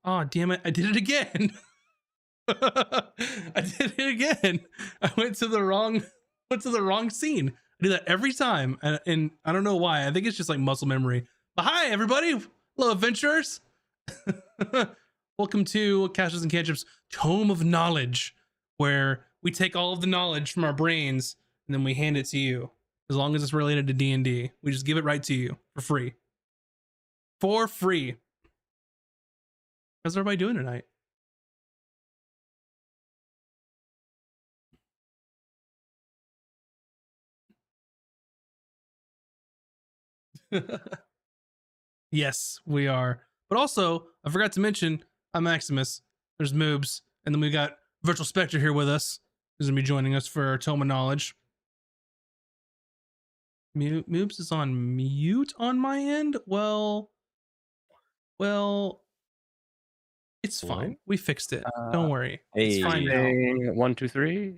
Oh, damn it. I did it again. I did it again. I went to the wrong scene. I do that every time. And I don't know why. I think it's just like muscle memory. But hi, everybody. Hello, adventurers. Welcome to Castles and Cantrips Tome of Knowledge, where we take all of the knowledge from our brains and then we hand it to you. As long as it's related to D&D, we just give it right to you for free. For free. How's everybody doing tonight? Yes, we are. But also, I forgot to mention, I'm Maximus. There's Moobs, and then we got Virtual Spectre here with us, who's gonna be joining us for Tome of Knowledge. Moobs is on mute on my end. Well, it's fine. We fixed it. Don't worry. It's fine now. 1, 2, 3.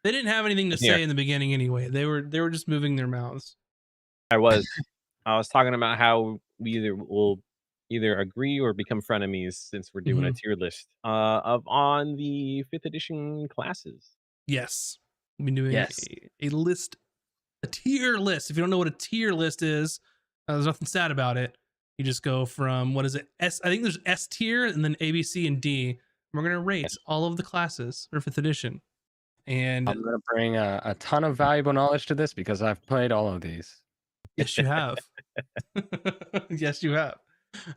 They didn't have anything to say in the beginning anyway. They were just moving their mouths. I was talking about how we will either agree or become frenemies since we're doing a tier list on the 5th edition classes. Yes. We've been doing a list, a tier list. If you don't know what a tier list is, there's nothing sad about it. You just go from, what is it? I think there's S tier and then A, B, C, and D. We're going to rate all of the classes for 5th edition. And I'm going to bring a ton of valuable knowledge to this because I've played all of these. Yes, you have. Yes, you have.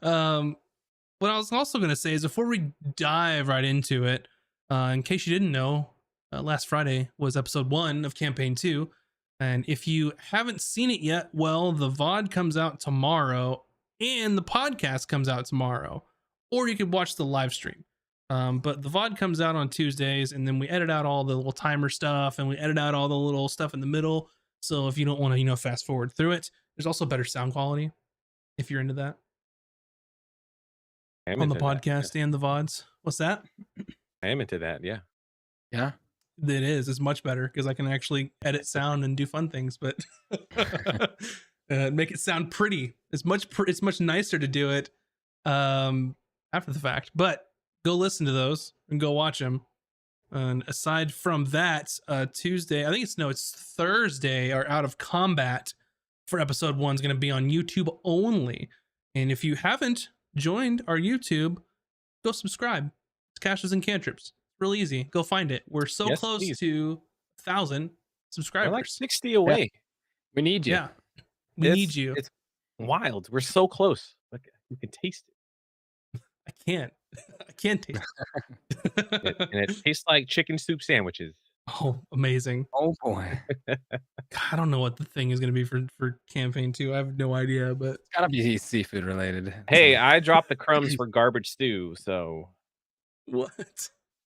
What I was also going to say is before we dive right into it, in case you didn't know, last Friday was episode 1 of campaign 2. And if you haven't seen it yet, well, the VOD comes out tomorrow and the podcast comes out tomorrow, or you could watch the live stream. But the VOD comes out on Tuesdays, and then we edit out all the little timer stuff and we edit out all the little stuff in the middle. So if you don't want to, fast forward through it, there's also better sound quality if you're into that. On the podcast and the VODs. What's that? I am into that, yeah. Yeah. It is. It's much better because I can actually edit sound and do fun things, but make it sound pretty. It's much nicer to do it after the fact. But go listen to those and go watch them. And aside from that, Tuesday, it's Thursday, our Out of Combat for episode 1 is going to be on YouTube only. And if you haven't joined our YouTube, go subscribe. It's Castles and Cantrips. Really easy. Go find it. We're so close to 1,000 subscribers. We're like 60 away. Yeah. We need you. Yeah. We need you. It's wild. We're so close. Like, you can taste it. I can't taste it. And it tastes like chicken soup sandwiches. Oh, amazing. Oh boy. God, I don't know what the thing is going to be for campaign 2. I have no idea, but it's gotta be seafood related. Hey, I dropped the crumbs for garbage stew, so what?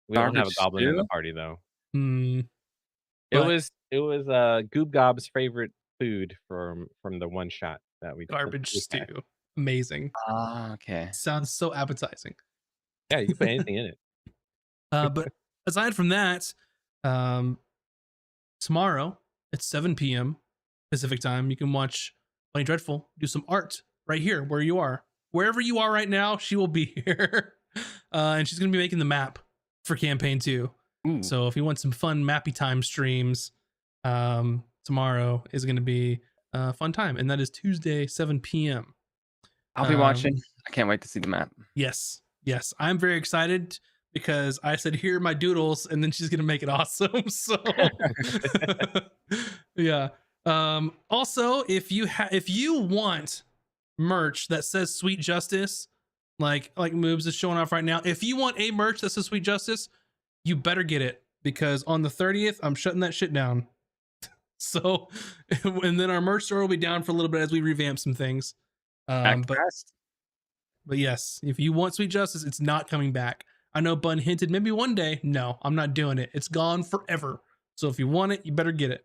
We don't have a goblin in the party though. It was Goob Gob's favorite food from the one shot that we garbage stew. Amazing. Okay. Sounds so appetizing. Yeah, you can put anything in it. But aside from that, tomorrow at 7 p.m. Pacific time, you can watch Bunny Dreadful do some art right here where you are. Wherever you are right now, she will be here. And she's going to be making the map for campaign 2. Ooh. So if you want some fun mappy time streams, tomorrow is going to be a fun time. And that is Tuesday, 7 p.m. I'll be watching. I can't wait to see the map. Yes. I'm very excited because I said, here are my doodles, and then she's going to make it awesome. So yeah. Also, if you want merch that says Sweet Justice, like Moobs is showing off right now, if you want a merch that says Sweet Justice, you better get it, because on the 30th, I'm shutting that shit down. So, and then our merch store will be down for a little bit as we revamp some things. But yes, if you want Sweet Justice, it's not coming back. I know Bun hinted maybe one day. No, I'm not doing it. It's gone forever. So if you want it, you better get it.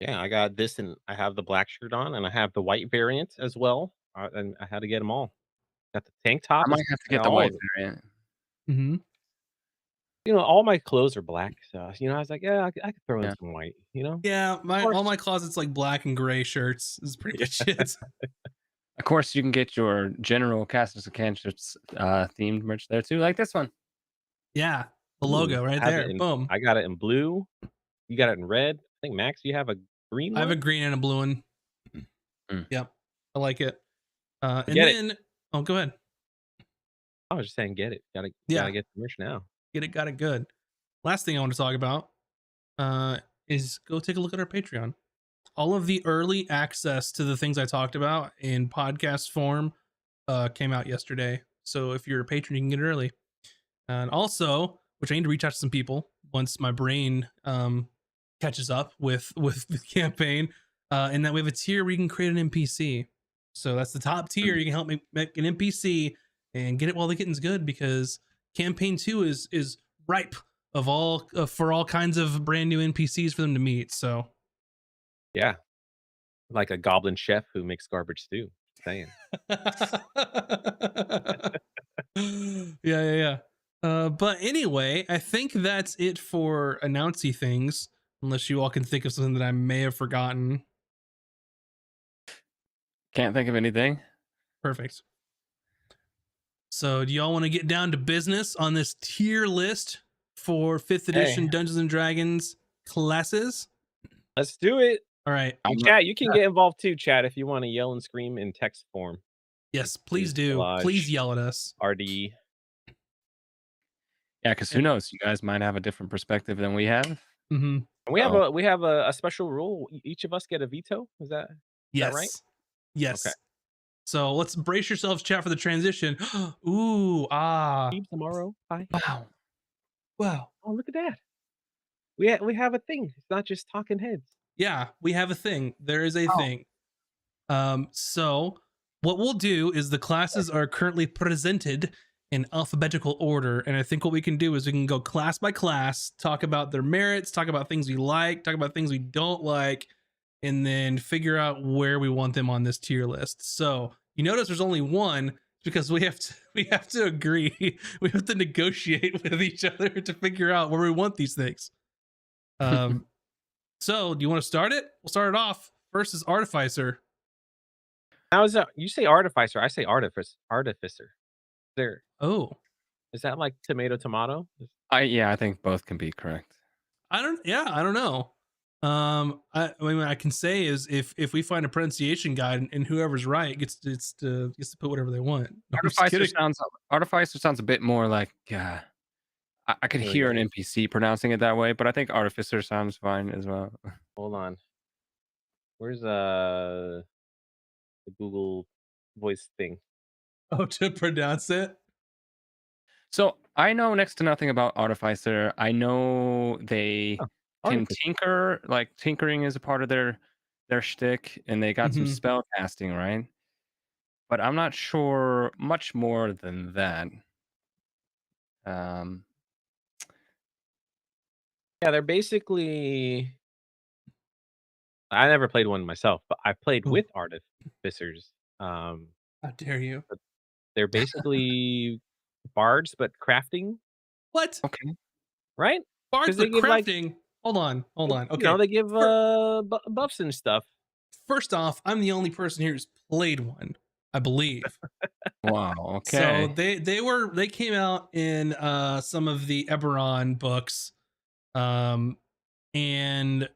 Yeah, I got this, and I have the black shirt on, and I have the white variant as well. And I had to get them all. Got the tank top. I might have to get the white variant. Mm-hmm. All my clothes are black, so I was like, yeah, I could throw in some white. Yeah, all my closet's like black and gray shirts. Is pretty much it. Of course, you can get your general Castles of Cantrips themed merch there too, like this one. Yeah, the Ooh, logo right I have it there. in Boom. I got it in blue. You got it in red. I think Max, you have a green I have a one? green and a blue one. Mm. Yep, I like it. And Get it. then, oh, go ahead. I was just saying get it. Gotta Yeah, get the merch now. get it, got it, good. Last thing I want to talk about is go take a look at our Patreon. All of the early access to the things I talked about in podcast form came out yesterday. So if you're a patron, you can get it early. And also, which I need to reach out to some people once my brain catches up with the campaign. And that we have a tier where you can create an NPC. So that's the top tier. You can help me make an NPC and get it while the getting's good, because campaign 2 is ripe of all for all kinds of brand new NPCs for them to meet. So Yeah. Like a goblin chef who makes garbage stew. Saying. yeah. But anyway, I think that's it for announcy things. Unless you all can think of something that I may have forgotten. Can't think of anything. Perfect. So, do y'all want to get down to business on this tier list for 5th edition Hey, Dungeons and Dragons classes? Let's do it. All right. Hey, I'm chat, you can get involved too, chat, if you wanna yell and scream in text form. Yes, please Use do. Please Collage, yell at us. RD. yeah, because who knows? You guys might have a different perspective than we have. Mm-hmm. And Oh, we have a special rule. Each of us get a veto. Is that right? Yes. Okay. Yes. So let's brace yourselves, chat, for the transition. Ooh, ah. Steve tomorrow. Hi. wow. Wow. Oh, look at that. We have a thing. It's not just talking heads. Yeah, we have a thing. There is a Oh, thing. So what we'll do is the classes are currently presented in alphabetical order, and I think what we can do is we can go class by class, talk about their merits, talk about things we like, talk about things we don't like, and then figure out where we want them on this tier list. So you notice there's only one, because we have to agree, we have to negotiate with each other to figure out where we want these things. So do you want to start it? We'll start it off. First is Artificer. How is that? You say artificer. I say artificer. There. Oh, Is that like tomato? I think both can be correct. I don't know. I mean, what I can say is if we find a pronunciation guide and whoever's right gets to put whatever they want. No, I'm just kidding. Artificer sounds a bit more like I could There we hear go. an NPC pronouncing it that way, but I think artificer sounds fine as well. Hold on. Where's the Google voice thing? Oh, to pronounce it. So I know next to nothing about artificer. I know they Oh, can artificer. tinker, like tinkering is a part of their shtick, and they got some Hmm. spell casting, right? But I'm not sure much more than that. Um, Yeah, they're basically. I never played one myself, but I played Ooh, with artificers. Um, how dare you? but they're basically bards, but crafting, What? okay. right? Bards Because they but give like crafting. Hold on, hold on. Okay. they give For, buffs and stuff. First off, I'm the only person here who's played one, I believe. Wow. So Okay. they came out in some of the Eberron books, um, and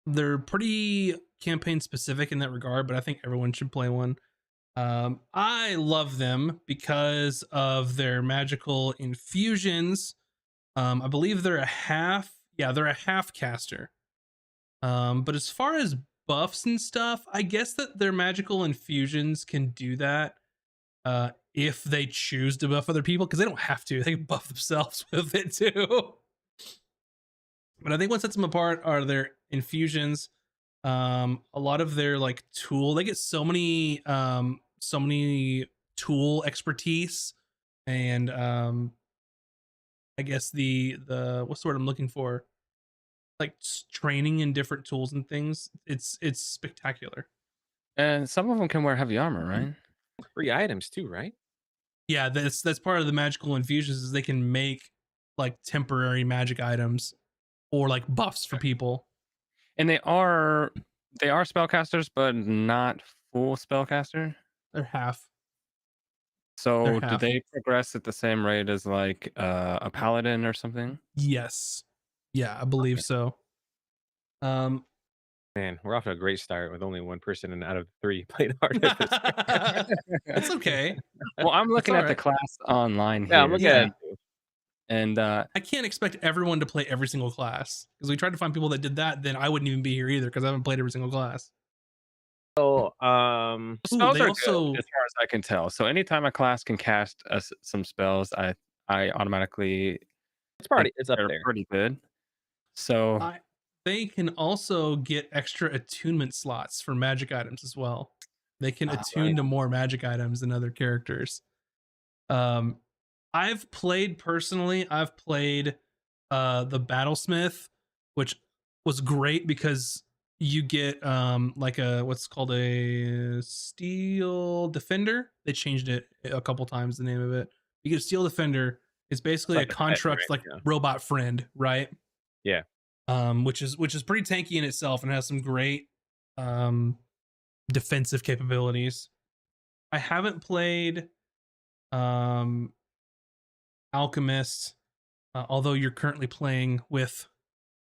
they're pretty campaign specific in that regard. But I think everyone should play one. I love them because of their magical infusions. I believe they're a half. Yeah, they're a half caster. But as far as buffs and stuff, I guess that their magical infusions can do that if they choose to buff other people, because they don't have to. They can buff themselves with it too. But I think what sets them apart are their infusions. A lot of their like tool, they get so many tool expertise, and I guess the what's the word I'm looking for? Like training in different tools and things. It's spectacular. And some of them can wear heavy armor, right? Free items too, right? Yeah, that's part of the magical infusions is they can make like temporary magic items or like buffs for people. And they are spellcasters, but not full spellcaster. They're half. They're So do half. they progress at the same rate as like a paladin or something? Yes. Yeah, I believe Okay. so. Um, Man, we're off to a great start with only one person and out of 3 played Artificer. it's okay. Well, I'm It's looking all at the right. class online Yeah, I'm here, looking at Yeah. it too. and I can't expect everyone to play every single class because we tried to find people that did that. Then I wouldn't even be here either because I haven't played every single class. So, Ooh, spells they are good also as far as I can tell. So anytime a class can cast some spells, I automatically think it's up they're there. pretty good. So I they can also get extra attunement slots for magic items as well. They can right. attune to more magic items than other characters. Um, I've played the Battlesmith, which was great because you get like a what's called a steel defender. They changed it a couple times, the name of it. You get a steel defender. It's It's basically a like a pet, construct right? like Yeah. robot friend, right? Yeah. Which is pretty tanky in itself and has some great um defensive capabilities. I haven't played um Alchemist, although you're currently playing with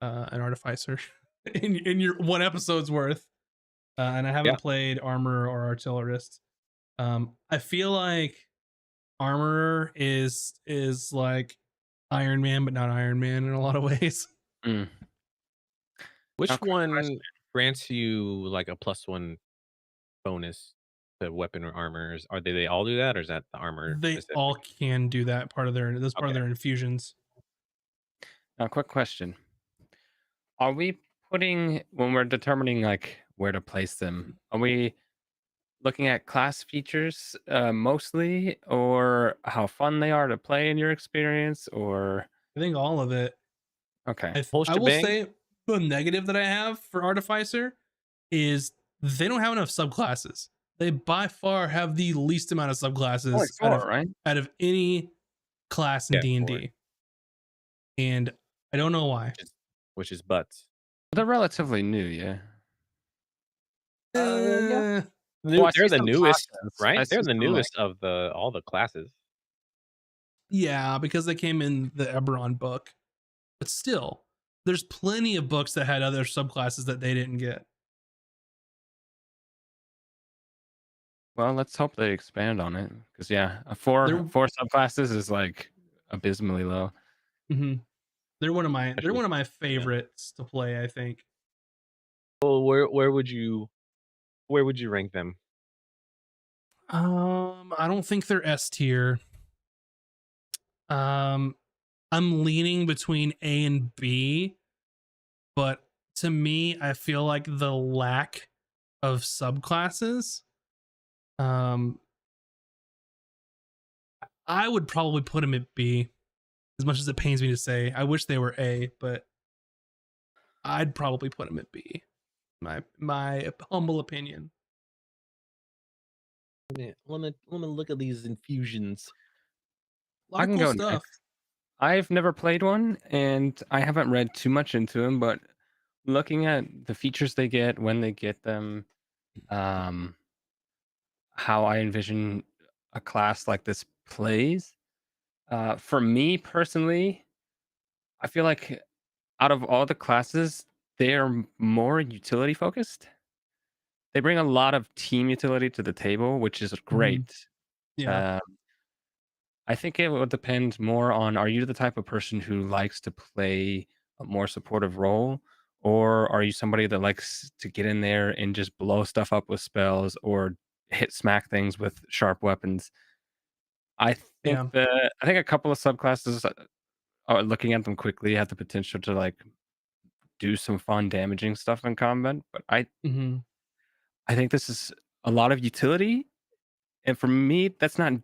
an artificer in your one episode's worth, and I Yeah. haven't played armor or artillerist. I feel like armorer is like Iron Man, but not Iron Man in a lot of ways. Mm. Now, Which quick one question. grants you, like, a +1 bonus to weapon or armors? Are they all do that, or is that the armor They all specific? can do that part of their that's part of Okay. their infusions. Now, quick question. Are we putting when we're determining like where to place them? Are we looking at class features mostly, or how fun they are to play in your experience, or I think all of it. okay, Whole I will shebang? say the negative that I have for Artificer is they don't have enough subclasses. They by far have the least amount of only subclasses four, right? out of any class in Yeah, D and 4, D, and I don't know why. which is butts. They're relatively new, yeah. Yeah. Uh, Well, I They're see the some newest, classes. I right? They're see the some like newest of all the classes. yeah, because they came in the Eberron book, but still, there's plenty of books that had other subclasses that they didn't get. well, let's hope they expand on it because yeah, a four They're four subclasses is like abysmally low. mhm. They're Especially one of my yeah. favorites to play. I think. Well, where would you rank them? I don't think they're S tier. Um, I'm leaning between A and B, but to me, I feel like the lack of subclasses, um, I would probably put them at B. As much as it pains me to say, I wish they were A, but I'd probably put them at B. My humble opinion. Let me look at these infusions. A lot I of can cool go stuff. next. I've never played one, and I haven't read too much into them, but looking at the features they get, when they get them, um, how I envision a class like this plays. For me personally, I feel like out of all the classes, they are more utility focused. They bring a lot of team utility to the table, which is Mhm. great. Yeah, Uh, I think it will depend more on are you the type of person who likes to play a more supportive role, or are you somebody that likes to get in there and just blow stuff up with spells or hit smack things with sharp weapons? yeah. I think a couple of subclasses are looking at them quickly have the potential to like do some fun damaging stuff in combat, but Hmm. I think this is a lot of utility, and for me, that's not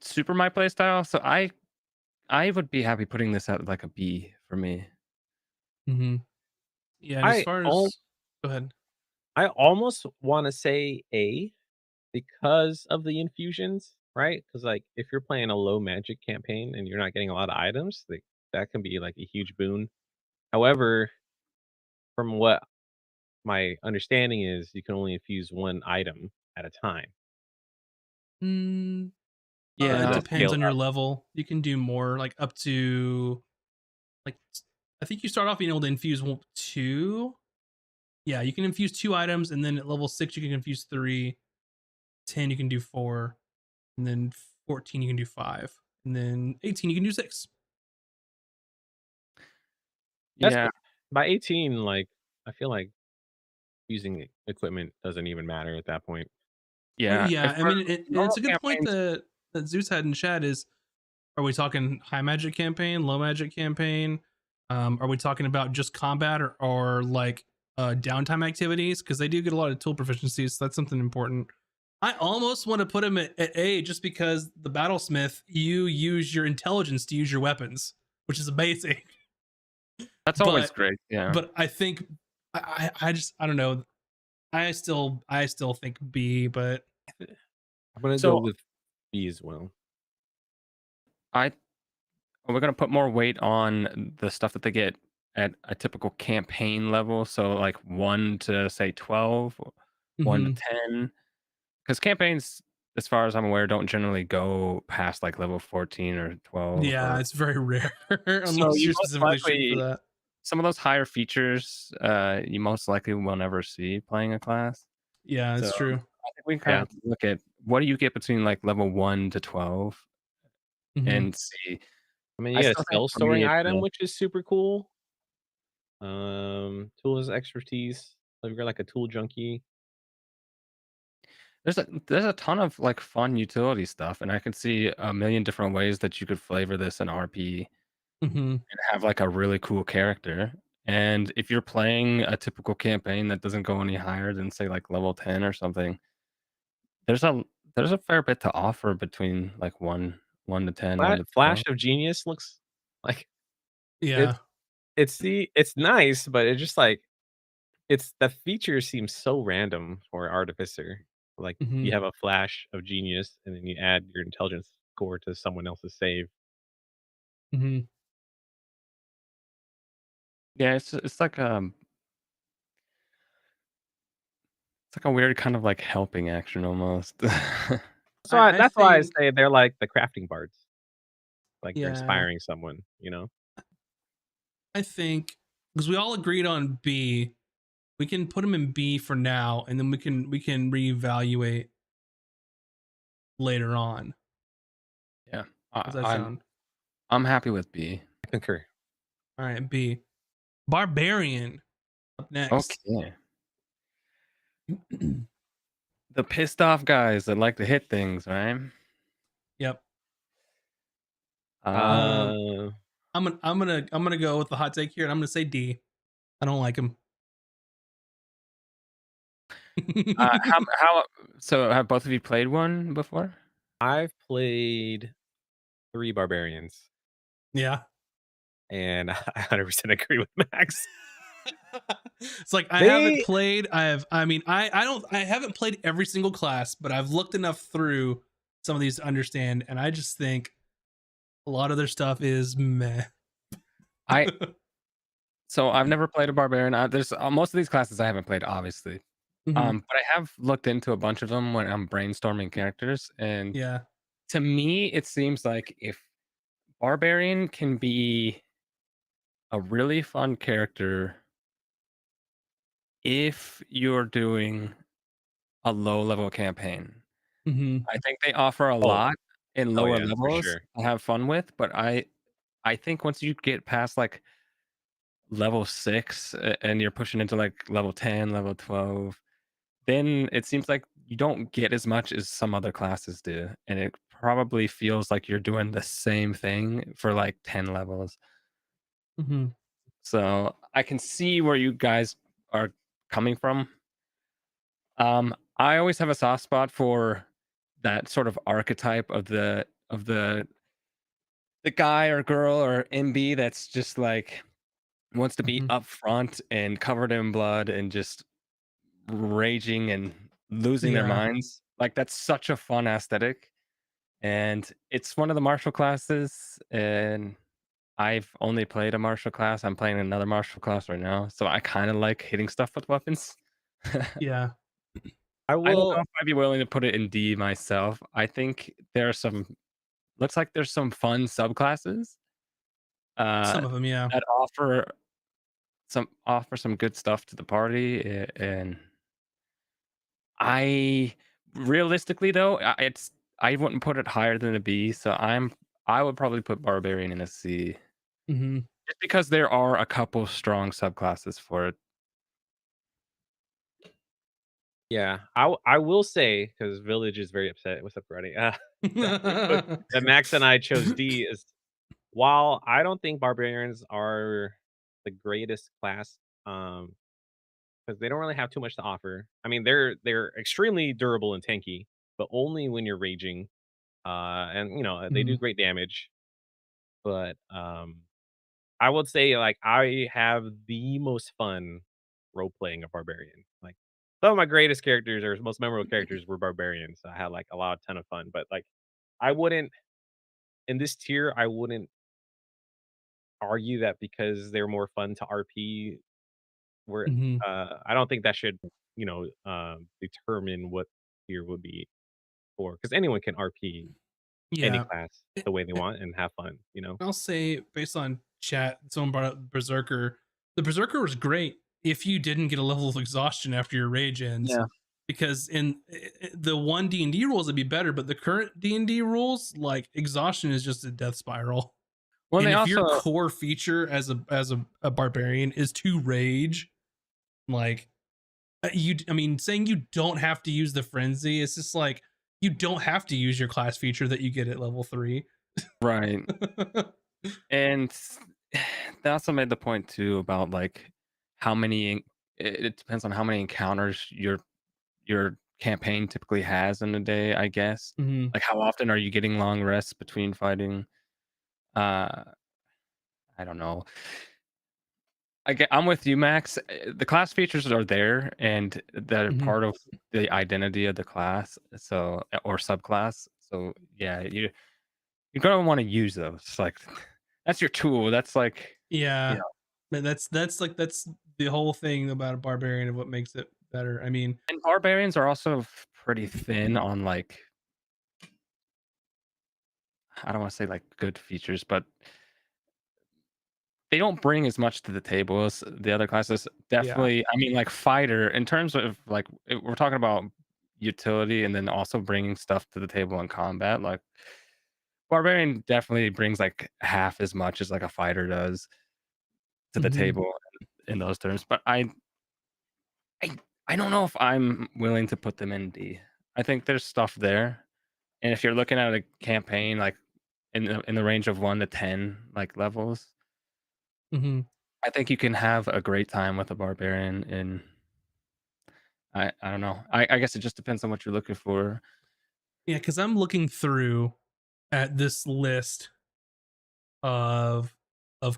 super my play style. So I would be happy putting this at like a B for me. Hmm. Yeah, and as I far al as go ahead. I almost wanna say A because of the infusions, right? Because like, if you're playing a low magic campaign and you're not getting a lot of items, like, that can be, like, a huge boon. However, from what my understanding is, you can only infuse 1 item at a time. Mm, it Yeah, to depends scale on your up. level. You can do more, like up to like I think you start off being able to infuse two. Yeah, you can infuse two items, and then at level 6 you can infuse three. 10 you can do four, and then 14 you can do five, and then 18 you can do six. That's yeah, by 18, like, I feel like using equipment doesn't even matter at that point. Well, yeah. yeah, If I for mean, and it's normal a good point campaigns, that Zeus had in chat is, are we talking high magic campaign, low magic campaign? Are we talking about just combat or like downtime activities? Because they do get a lot of tool proficiencies, so that's something important. I almost want to put him at A just because the battlesmith, you use your intelligence to use your weapons, which is amazing. that's always But great. Yeah, I think I just I don't know. I still think B, but I'm gonna go so with B as well. I we're gonna put more weight on the stuff that they get at a typical campaign level. So like 1 to say 12, or 1 to mhm. 10, because campaigns, as far as I'm aware, don't generally go past like level 14 or 12. Yeah, Or it's very rare so unless you you're most specifically shooting for likely that. some of those higher features, you most likely will never see playing a class. Yeah, So it's true. I think we can kind Yeah. of look at what do you get between like level 1 to 12 Mhm. and see. I mean, I you get a still think skill for me, storing it's item, which is super cool. Tools expertise. So if you're like a tool junkie, there's a ton of like fun utility stuff, and I can see a million different ways that you could flavor this in RP Mhm. and have like a really cool character. And if you're playing a typical campaign that doesn't go any higher than say like level 10 or something, there's a there's a fair bit to offer between like 1 to 10, 1 to Flash 12. of Genius looks like it's Yeah. it's nice, but it's just like it's the feature seems so random for Artificer. Like you Mhm. have a flash of genius, and then you add your intelligence score to someone else's save. Mhm. Yeah, it's like a weird kind of like helping action almost. I That's why I think say they're like the crafting bards. Like you're yeah, inspiring someone, you know? I think because we all agreed on B, we can put him in B for now, and then we can reevaluate later on. Yeah, How's that I'm sound? I'm happy with B. I concur. All right, B. Barbarian up next. Okay. The pissed off guys that like to hit things, right? Yep. Um, Uh, I'm gonna go with the hot take here, and I'm gonna say D. I don't like him. how so have both of you played one before? I've played 3 barbarians, Yeah. and I 100% agree with Max. It's like I haven't They played. I haven't played every single class, but I've looked enough through some of these to understand, and I just think a lot of their stuff is meh. I so I've never played a barbarian. There's most of these classes I haven't played, obviously. Mhm. But I have looked into a bunch of them when I'm brainstorming characters, and Yeah. to me, it seems like if barbarian can be a really fun character if you're doing a low level campaign. Mhm. I think they offer a oh, lot in oh lower yeah, for levels sure. to have fun with, but I think once you get past like level 6 and you're pushing into like level 10, level 12, then it seems like you don't get as much as some other classes do, and it probably feels like you're doing the same thing for like 10 levels. Mhm. So I can see where you guys are coming from. I always have a soft spot for that sort of archetype of the guy or girl or MB that's just like wants to be Mhm. upfront and covered in blood and just raging and losing their Yeah. minds. Like that's such a fun aesthetic. And it's one of the martial classes, and I've only played a martial class. I'm playing another martial class right now. So I kind of like hitting stuff with weapons. Yeah. I I don't know will. if I'd be willing to put it in D myself. I think there are some looks like there's some fun subclasses, uh, Some of them, yeah. that offer some good stuff to the party, and I realistically though, I wouldn't put it higher than a B, so I would probably put Barbarian in a C, Hmm. just because there are a couple strong subclasses for it. Yeah, I will say because Village is very upset. What's up, Brody? That we put that Max and I chose D is while I don't think barbarians are the greatest class, because they don't really have too much to offer. I mean, they're extremely durable and tanky, but only when you're raging. And they do Mhm, great damage. But I would say like I have the most fun role playing a barbarian. Like some of my greatest characters or most memorable characters were barbarians. So I had like a lot ton of fun. But like I wouldn't in this tier, I wouldn't argue that because they're more fun to RP. Where mhm. I don't think that should determine what tier would be for because anyone can RP any Yeah. class Eh the way they eh want and have fun. You know. I'll say based on chat, someone brought up Berserker. The Berserker was great if you didn't get a level of exhaustion after your rage ends, Yeah. because in the one D&D rules it'd be better, but the current D&D rules, like exhaustion is just a death spiral. Well, And they if your also core feature as a barbarian is to rage, like I mean, saying you don't have to use the frenzy, it's just like you don't have to use your class feature that you get at level 3. right. And they also made the point too about like how many it depends on how many encounters your campaign typically has in a day, I guess. Mhm, Like how often are you getting long rests between fighting? Uh I don't know. I'm with you, Max. The class features are there and they're mhm. part of the identity of the class, so or subclass. So yeah, you're gonna want to use those. Like that's your tool. That's like you Yeah, know, but that's the whole thing about a barbarian of what makes it better. I mean, and barbarians are also pretty thin on like I don't want to say like good features, but they don't bring as much to the table as the other classes. yeah. Definitely, I mean, like fighter in terms of like we're talking about utility and then also bringing stuff to the table in combat. Like barbarian definitely brings like half as much as like a fighter does to the Mhm, table in those terms. But I, I don't know if I'm willing to put them in D. I think there's stuff there, and if you're looking at a campaign like in the range of 1 to 10 like levels, mhm. I think you can have a great time with a barbarian in I don't know. I guess it just depends on what you're looking for. Yeah, because I'm looking through at this list of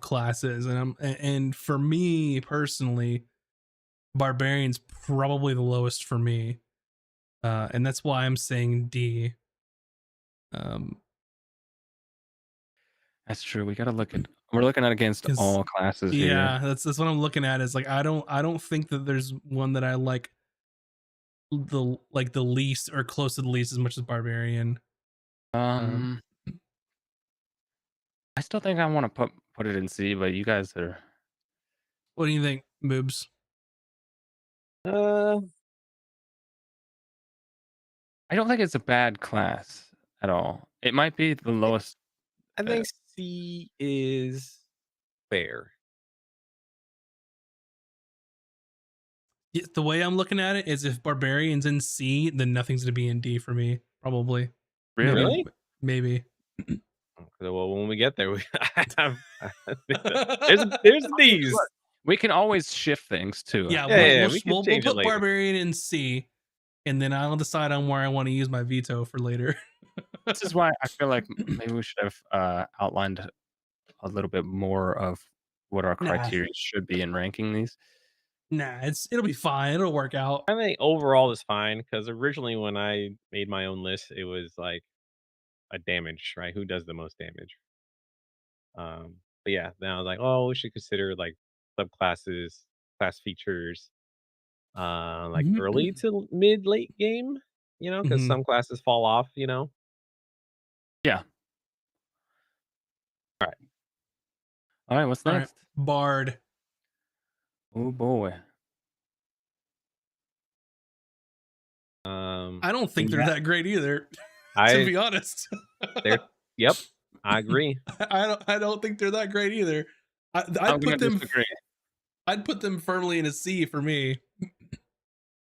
classes, and and for me personally, barbarian's probably the lowest for me, and that's why I'm saying D. Um, That's true. We're looking at against because all classes here. yeah, that's what I'm looking at. Is like I don't think that there's one that I the least or close to the least as much as barbarian. Um, Um, I still think I want to put it in C, but you guys are. what do you think, Moobs? Uh, I don't think it's a bad class at all. It might be the I lowest. I Uh, think C is fair. The way I'm looking at it is if barbarian's in C, then nothing's gonna be in D for me. Probably, maybe, really? Really? maybe. Okay, well, when we get there, we I have there's these. Look, we can always shift things too. Yeah, Yeah, yeah, yeah, we'll we can we'll change it put later. barbarian in C, and then I'll decide on where I want to use my veto for later. This is why I feel like maybe we should have outlined a little bit more of what our Nah, criteria should be in ranking these. nah, it'll be fine. It'll work out. I think overall is fine because originally when I made my own list, it was like a damage, right? Who does the most damage? But yeah, then I was like, oh, we should consider like subclasses, class features. like early to mid late game, because Mhm. some classes fall off. Yeah. All right. All right. What's All right, next? Bard. Oh boy. I don't think they're Yeah, that great either, to I be honest. they're yep, I agree. I don't think they're that great either. I'm I'd gonna put them disagree. I'd put them firmly in a C for me.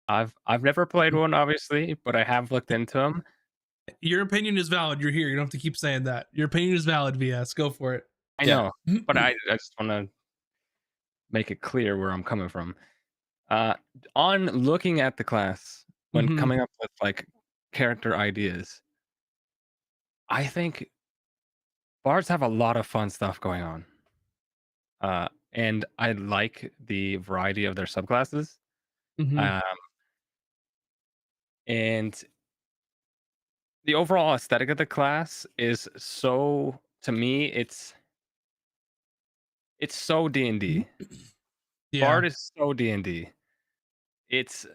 I've never played one, obviously, but I have looked into them. Your opinion is valid. You're here. You don't have to keep saying that. Your opinion is valid, VS. Go for it. I Yeah. know, but I just want to make it clear where I'm coming from. Uh, on looking at the class when Mhm. coming up with like character ideas, I think bards have a lot of fun stuff going on. And I like the variety of their subclasses. Mhm. Um, and the overall aesthetic of the class is so to me, it's so D&D. Yeah. Bard is so D&D. It's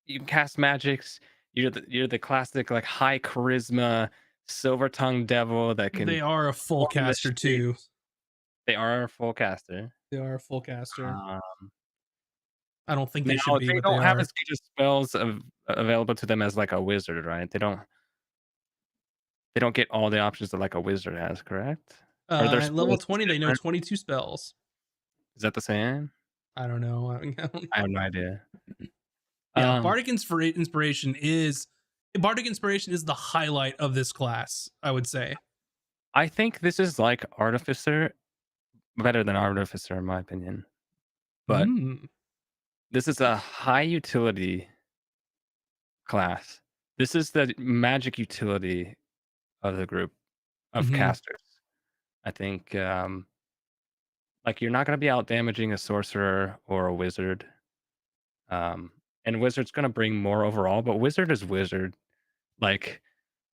you can cast magics. You're the classic like high charisma silver tongued devil that can They are a full storm the caster too. streets. They are a full caster. They are a full caster. Uh, I don't think they should Now be, they but they don't have are. as good as spells available to them as like a wizard, right? They don't get all the options that like a wizard has, correct? Or their At level spells is 20, they know different. 22 spells. Is that the same? I don't know. I don't I have know. no idea. Yeah, Um, Bardic Inspiration is the highlight of this class, I would say. I think this is like Artificer, better than Artificer in my opinion. But Mm. this is a high utility class. This is the magic utility of the group of Mhm. casters. I think like you're not going to be out damaging a sorcerer or a wizard. Um, and wizard's going to bring more overall, but wizard is wizard. Like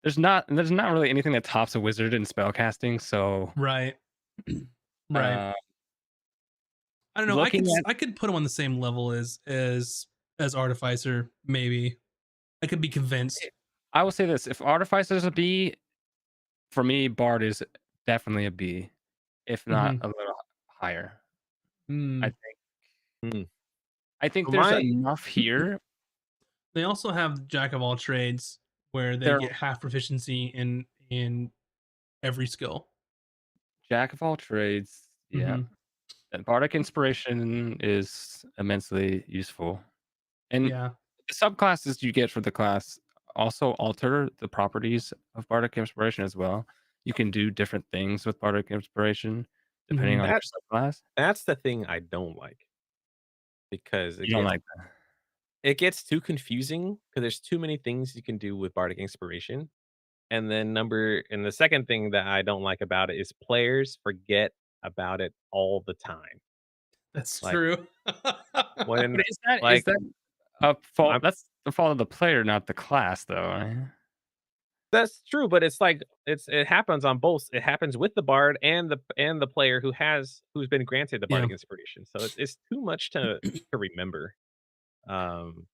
there's not really anything that tops a wizard in spellcasting. So Right. Right. uh, I don't know. I looking could at I could put him on the same level as Artificer, maybe. I could be convinced. I will say this: if Artificer is a B, for me, Bard is definitely a B, if not Mhm. a little higher. I Mm. think. Hmm. I think So there's my enough here. They also have Jack of all trades where they They're get half proficiency in every skill. jack of all trades. Yeah, Mhm. and bardic inspiration is immensely useful, and Yeah. the subclasses you get for the class also alter the properties of bardic inspiration as well. You can do different things with bardic inspiration depending Mhm. on that your subclass. that's the thing I don't like because You don't like that. it gets too confusing because there's too many things you can do with bardic inspiration. And the second thing that I don't like about it is players forget about it all the time. That's Like true. when But is like that a fault? I'm That's the fault of the player, not the class, though. Right? That's true, but it's like it happens on both. It happens with the bard and the player who's been granted the Yeah. bardic inspiration. So it's too much to remember. Um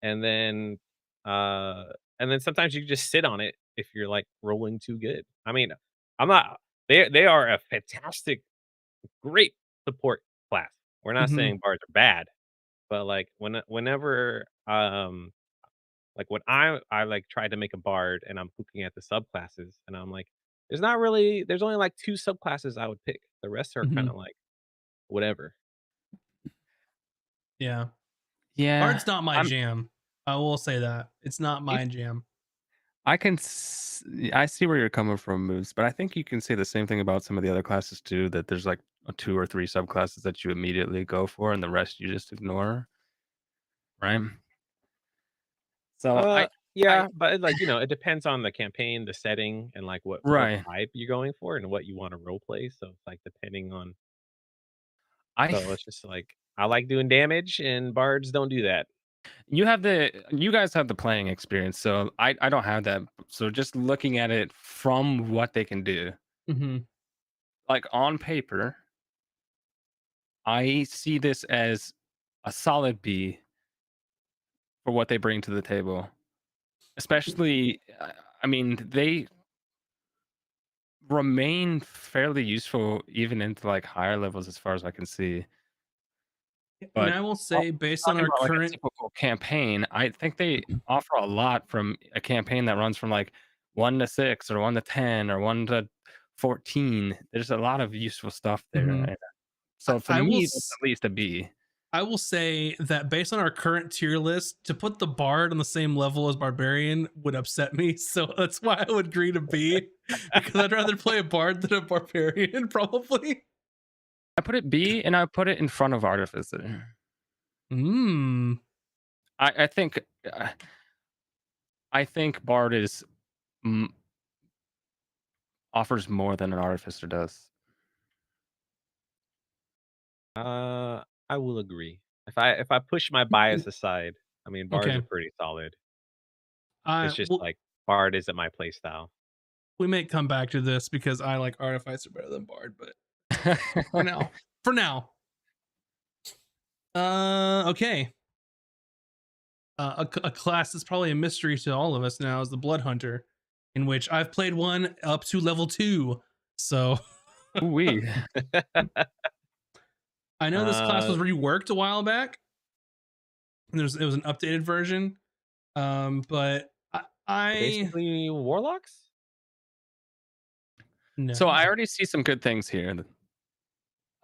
and then uh and then sometimes you just sit on it if you're like rolling too good. I mean, I'm not they are a fantastic, great support class. We're not Mhm. saying bards are bad, but like whenever like when I like tried to make a bard and I'm looking at the subclasses and I'm like, there's only like two subclasses I would pick. The rest are kind Mhm. of like whatever. Yeah. Yeah, Bard's not my I'm. jam. I will say that. It's not my jam. I can. I see where you're coming from, Moose, but I think you can say the same thing about some of the other classes too. That there's like two or three subclasses that you immediately go for, and the rest you just ignore, right? So I, Yeah, but like, it depends on the campaign, the setting, and like what right. vibe you're going for and what you want to role play. So it's like depending on I, so it's just like I like doing damage and bards don't do that. you guys have the playing experience, so I don't have that. So just looking at it from what they can do, Mhm. like on paper, I see this as a solid B for what they bring to the table. Especially, I mean, they remain fairly useful even into like higher levels as far as I can see. And But I will say, based on talking our about like a current, typical campaign, I think they offer a lot from a campaign that runs from like 1 to 6 or 1 to 10 or 1 to 14. There's a lot of useful stuff there. Mhm. And so for I will me, that's at least a B. I will say that based on our current tier list, to put the bard on the same level as barbarian would upset me. So that's why I would agree to B, because I'd rather play a bard than a barbarian, probably. I put it B and I put it in front of Artificer. Mm. I think uh, I think Bard is mm, offers more than an Artificer does. I will agree. If I push my bias aside, I mean, bards Okay. are pretty solid. I It's just well, like bard isn't my playstyle. we may come back to this because I like artificer better than bard, but for now. Okay. A class that's probably a mystery to all of us now is the blood hunter, in which I've played one up to level 2. So Ooh-wee. I know this class uh, was reworked a while back. And it was an updated version. But I basically warlocks. So I no. already see some good things here.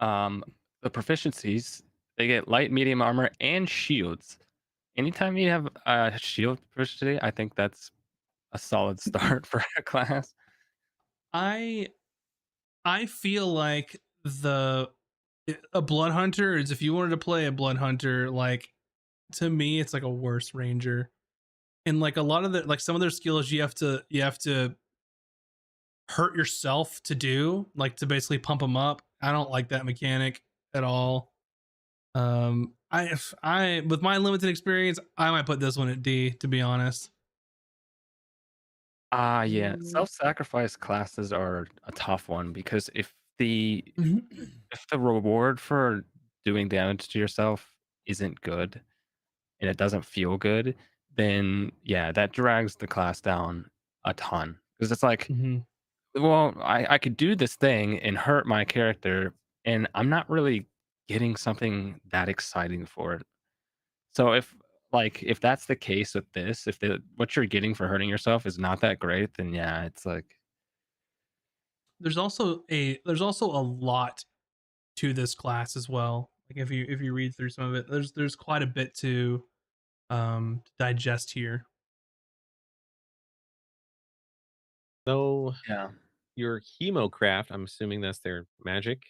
Um, the proficiencies, they get light, medium armor, and shields. Anytime you have a shield proficiency, I think that's a solid start for a class. I I feel like the a blood hunter is, if you wanted to play a blood hunter, like, to me it's like a worse ranger. And like a lot of the, like, some of their skills you have to hurt yourself to do, like, to basically pump them up. I don't like that mechanic at all. I with my limited experience, I might put this one at D, to be honest. Ah, yeah. Mm, Self-sacrifice classes are a tough one because the Mhm. if the reward for doing damage to yourself isn't good and it doesn't feel good, then yeah, that drags the class down a ton. Because it's like, Mhm. well, I could do this thing and hurt my character, and I'm not really getting something that exciting for it. So if that's the case with this, if the what you're getting for hurting yourself is not that great, then yeah, it's like There's also a lot to this class as well. Like, if you read through some of it, there's quite a bit to digest here. so yeah. your hemocraft, I'm assuming that's their magic,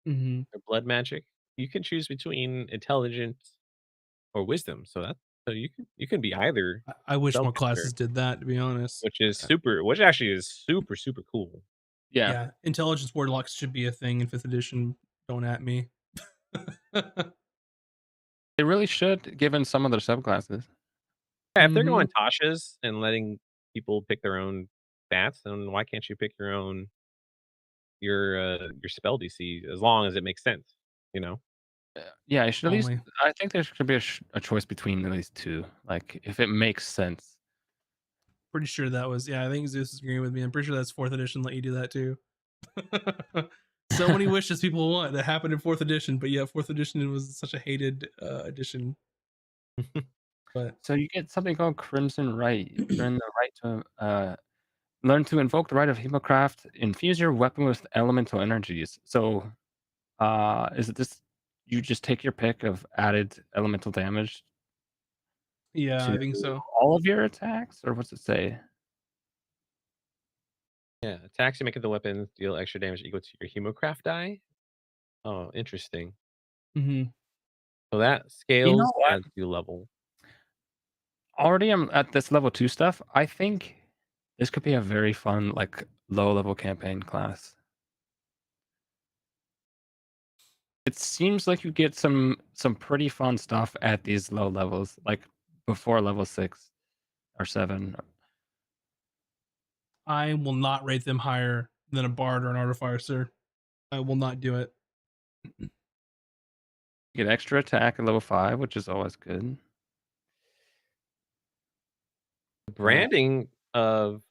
Mhm. their blood magic. You can choose between intelligence or wisdom. So you can be either I wish more self-insert, classes did that, to be honest. which actually is super super cool. Yeah. Yeah, intelligence warlocks should be a thing in 5th edition. Don't at me. They really should, given some of their subclasses. Yeah, if they're going Mhm. Tasha's and letting people pick their own stats, then why can't you pick your spell DC as long as it makes sense, you know? Yeah, I should at least Only. I think there should be a choice between at least 2, like, if it makes sense. Pretty sure that was, yeah, I think Zeus is agreeing with me. I'm pretty sure that's 4th edition let you do that too. So many wishes people want that happened in 4th edition, but yeah, 4th edition was such a hated edition. But So you get something called Crimson Right. You earn the right to, learn to invoke the right of Hemocraft, infuse your weapon with elemental energies. So, is it this you just take your pick of added elemental damage yeah, to I think so. all of your attacks, or what's it say? Yeah, attacks you make with the weapon deal extra damage equal to your Hemocraft die. Oh, interesting. Mhm. So that You know scales what? as you level. Already I'm at this level 2 stuff. I think this could be a very fun, like, low-level campaign class. It seems like you get some pretty fun stuff at these low levels, like, before level 6 or 7. I will not rate them higher than a bard or an artificer. I will not do it. You get extra attack at level 5, which is always good. The Yeah. branding of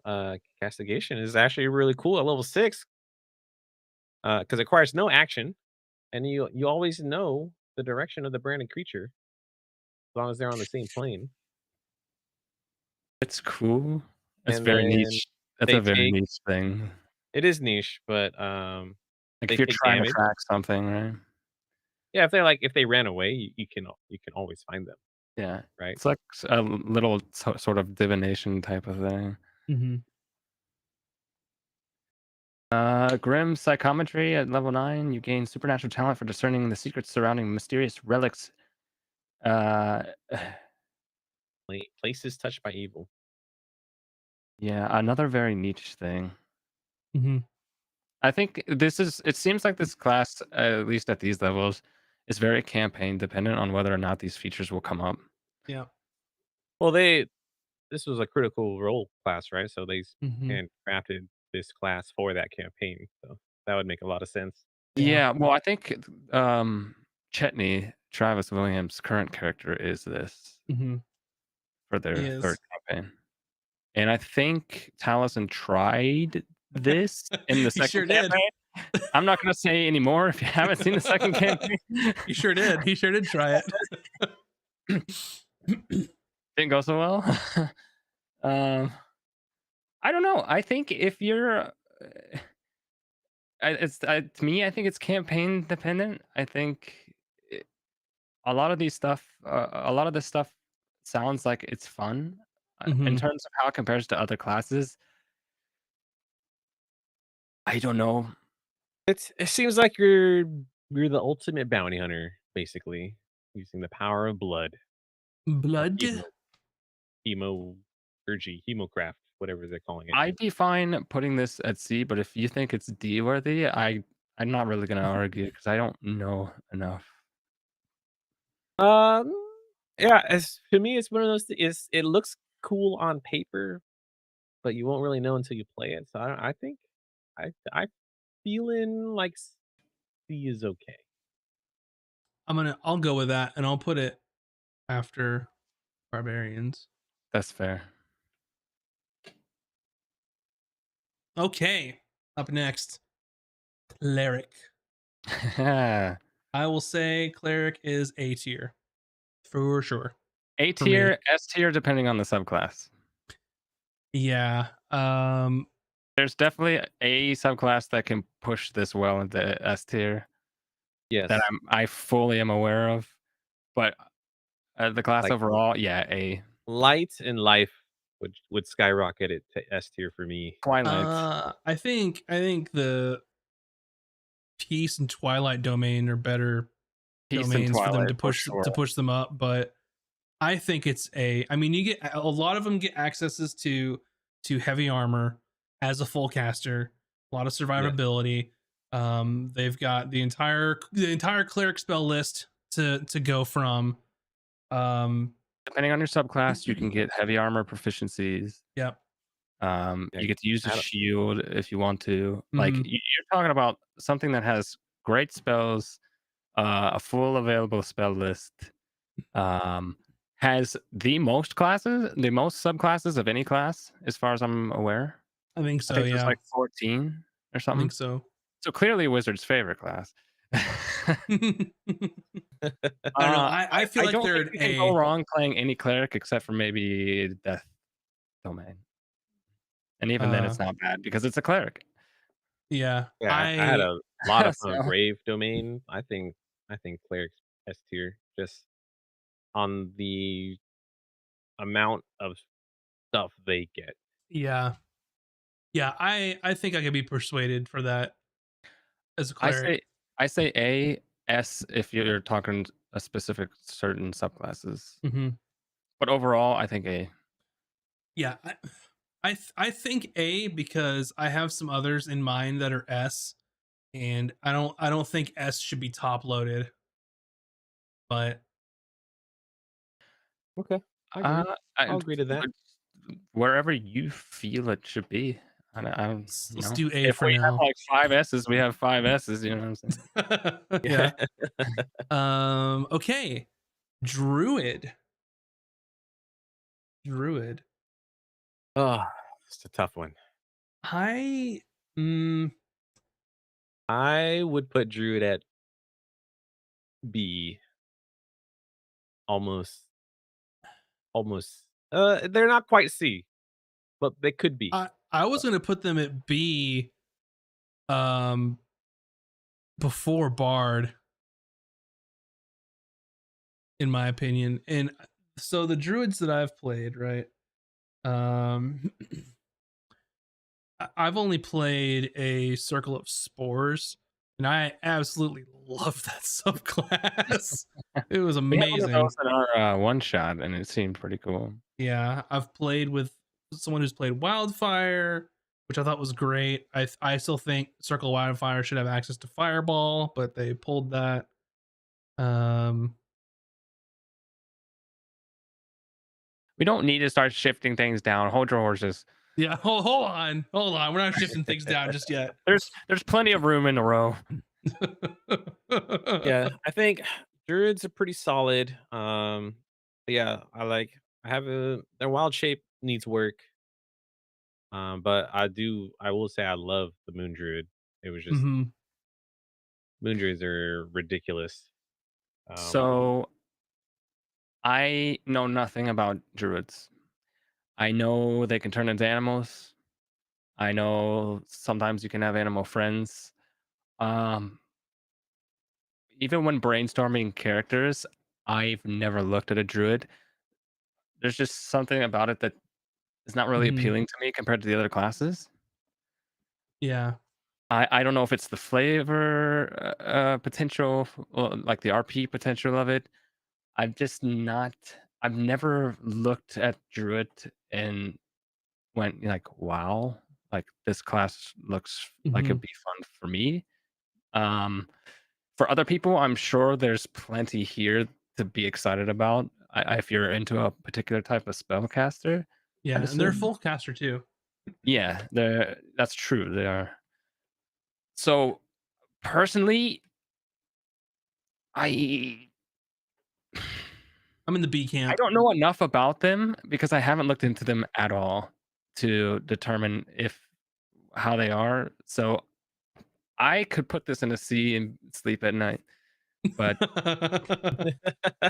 castigation is actually really cool at level 6 because it requires no action, and you always know the direction of the branded creature as long as they're on the same plane. It's cool. It's And very then niche. That's they a very take niche thing. it is niche, but Like, they if you're take trying to damage. track something, right? Yeah, if they ran away, you can always find them, Yeah. right? It's like a little sort of divination type of thing. Mm-hmm. Grim Psychometry at level 9. You gain supernatural talent for discerning the secrets surrounding mysterious relics. Uh, Places touched by evil. yeah, another very niche thing. Mm-hmm. I think it seems like this class, at least at these levels, is very campaign dependent on whether or not these features will come up. Yeah. Well, this was a critical role class, right? So they Mm-hmm. handcrafted this class for that campaign. So that would make a lot of sense. Yeah. Yeah, well, I think Chetney, Travis Williams' current character, is this Mm-hmm. for He their third is. campaign. And I think Taliesin tried this in the He second sure did. campaign. I'm not gonna say any more if you haven't seen the second campaign. He sure did. He sure did try it. Didn't go so well. Um, I don't know. I think if you're, to me, I think it's campaign dependent. I think it, a lot of this stuff sounds like it's fun in Mm-hmm. terms of how it compares to other classes. I don't know. It seems like you're the ultimate bounty hunter, basically, using the power of blood or Blood. hemocraft, whatever they're calling it. I'd be fine putting this at C, but if you think it's D worthy, I'm not really gonna argue because I don't know enough. Um, yeah, as to me, it's one of those. It looks cool on paper, but you won't really know until you play it. So I think I feeling like C is okay. I'll go with that and I'll put it after Barbarians. That's fair. Okay. Up next, Cleric. A I will say Cleric is A tier. For sure. For me. tier, S tier, depending on the subclass. Yeah. There's definitely a subclass that can push this well into S tier that Yes, I fully am aware of, but the class like overall, yeah, A. light and life would skyrocket it to S tier for me. Twilight, I think the Peace and Twilight domain are better Peace and domains for them Twilight for sure. to push them up, but I think it's A. I mean, you get a lot of them get accesses to heavy armor as a full caster, a lot of Yes. survivability. They've got the entire cleric spell list to go from. Depending on your subclass, you can get heavy armor proficiencies. Yep. Yeah, You get to use a I don't- shield if you want to. Like Mhm. you're talking about something that has great spells, a full available spell list, um, has the most subclasses of any class, as far as I'm aware. I think I so. think there's Yeah. like 14 or I think something. so. So clearly, Wizard's favorite class. I don't know. I feel I like don't they're think an you can go A. wrong playing any cleric except for maybe Death Domain. And even then, Uh, it's not bad because it's a cleric. yeah. yeah, I had a lot of fun with So, Grave Domain. I think Cleric's S tier just on the amount of stuff they get. Yeah. Yeah. I think I could be persuaded for that as a I cleric. say I say A, S if you're talking a specific certain subclasses. Mm-hmm. But overall, I think A. Yeah. I think A because I have some others in mind that are S, and I don't think S should be top loaded. But Okay, I Uh, agree. I, I'll agree to that. wherever you feel it should be. I don't, let's do A if for we have now. like 5 S's, we have 5 S's. You know what I'm saying? Yeah. Okay. Druid. Druid. Oh, it's a tough one. I mm, I would put Druid at B, almost, almost. They're not quite C, but they could be. I was gonna put them at B um before Bard, in my opinion. And so the druids that I've played, right? Um I've only played a Circle of Spores, and I absolutely love that subclass. It was We have one of those amazing. in our one shot, and it seemed pretty cool. Yeah, I've played with someone who's played Wildfire, which I thought was great. I still think Circle of Wildfire should have access to Fireball, but they pulled that. Um, We don't need to start shifting things down. Hold your horses. yeah, hold on. We're not shifting things down just yet. There's plenty of room in the row. Yeah, I think Druids are pretty solid. But yeah, I have a their wild shape needs work. But I will say I love the Moon Druid. It was just Mhm. Moon Druids are ridiculous. Um, So I know nothing about druids. I know they can turn into animals. I know sometimes you can have animal friends. Um, Even when brainstorming characters, I've never looked at a druid. There's just something about it that is not really Mhm. appealing to me compared to the other classes. Yeah. I don't know if it's the flavor potential, like the RP potential of it. I've just not. I've never looked at druid and went like, "Wow, like this class looks like it'd Mhm. be fun for me." Um, for other people, I'm sure there's plenty here to be excited about. If you're into a particular type of spellcaster, I'd Yeah, and they're assume. full caster too. Yeah, that's true. They are. So personally, I I'm in the B I camp. don't know enough about them because I haven't looked into them at all to determine if how they are. So I could put this in a C and sleep at night. But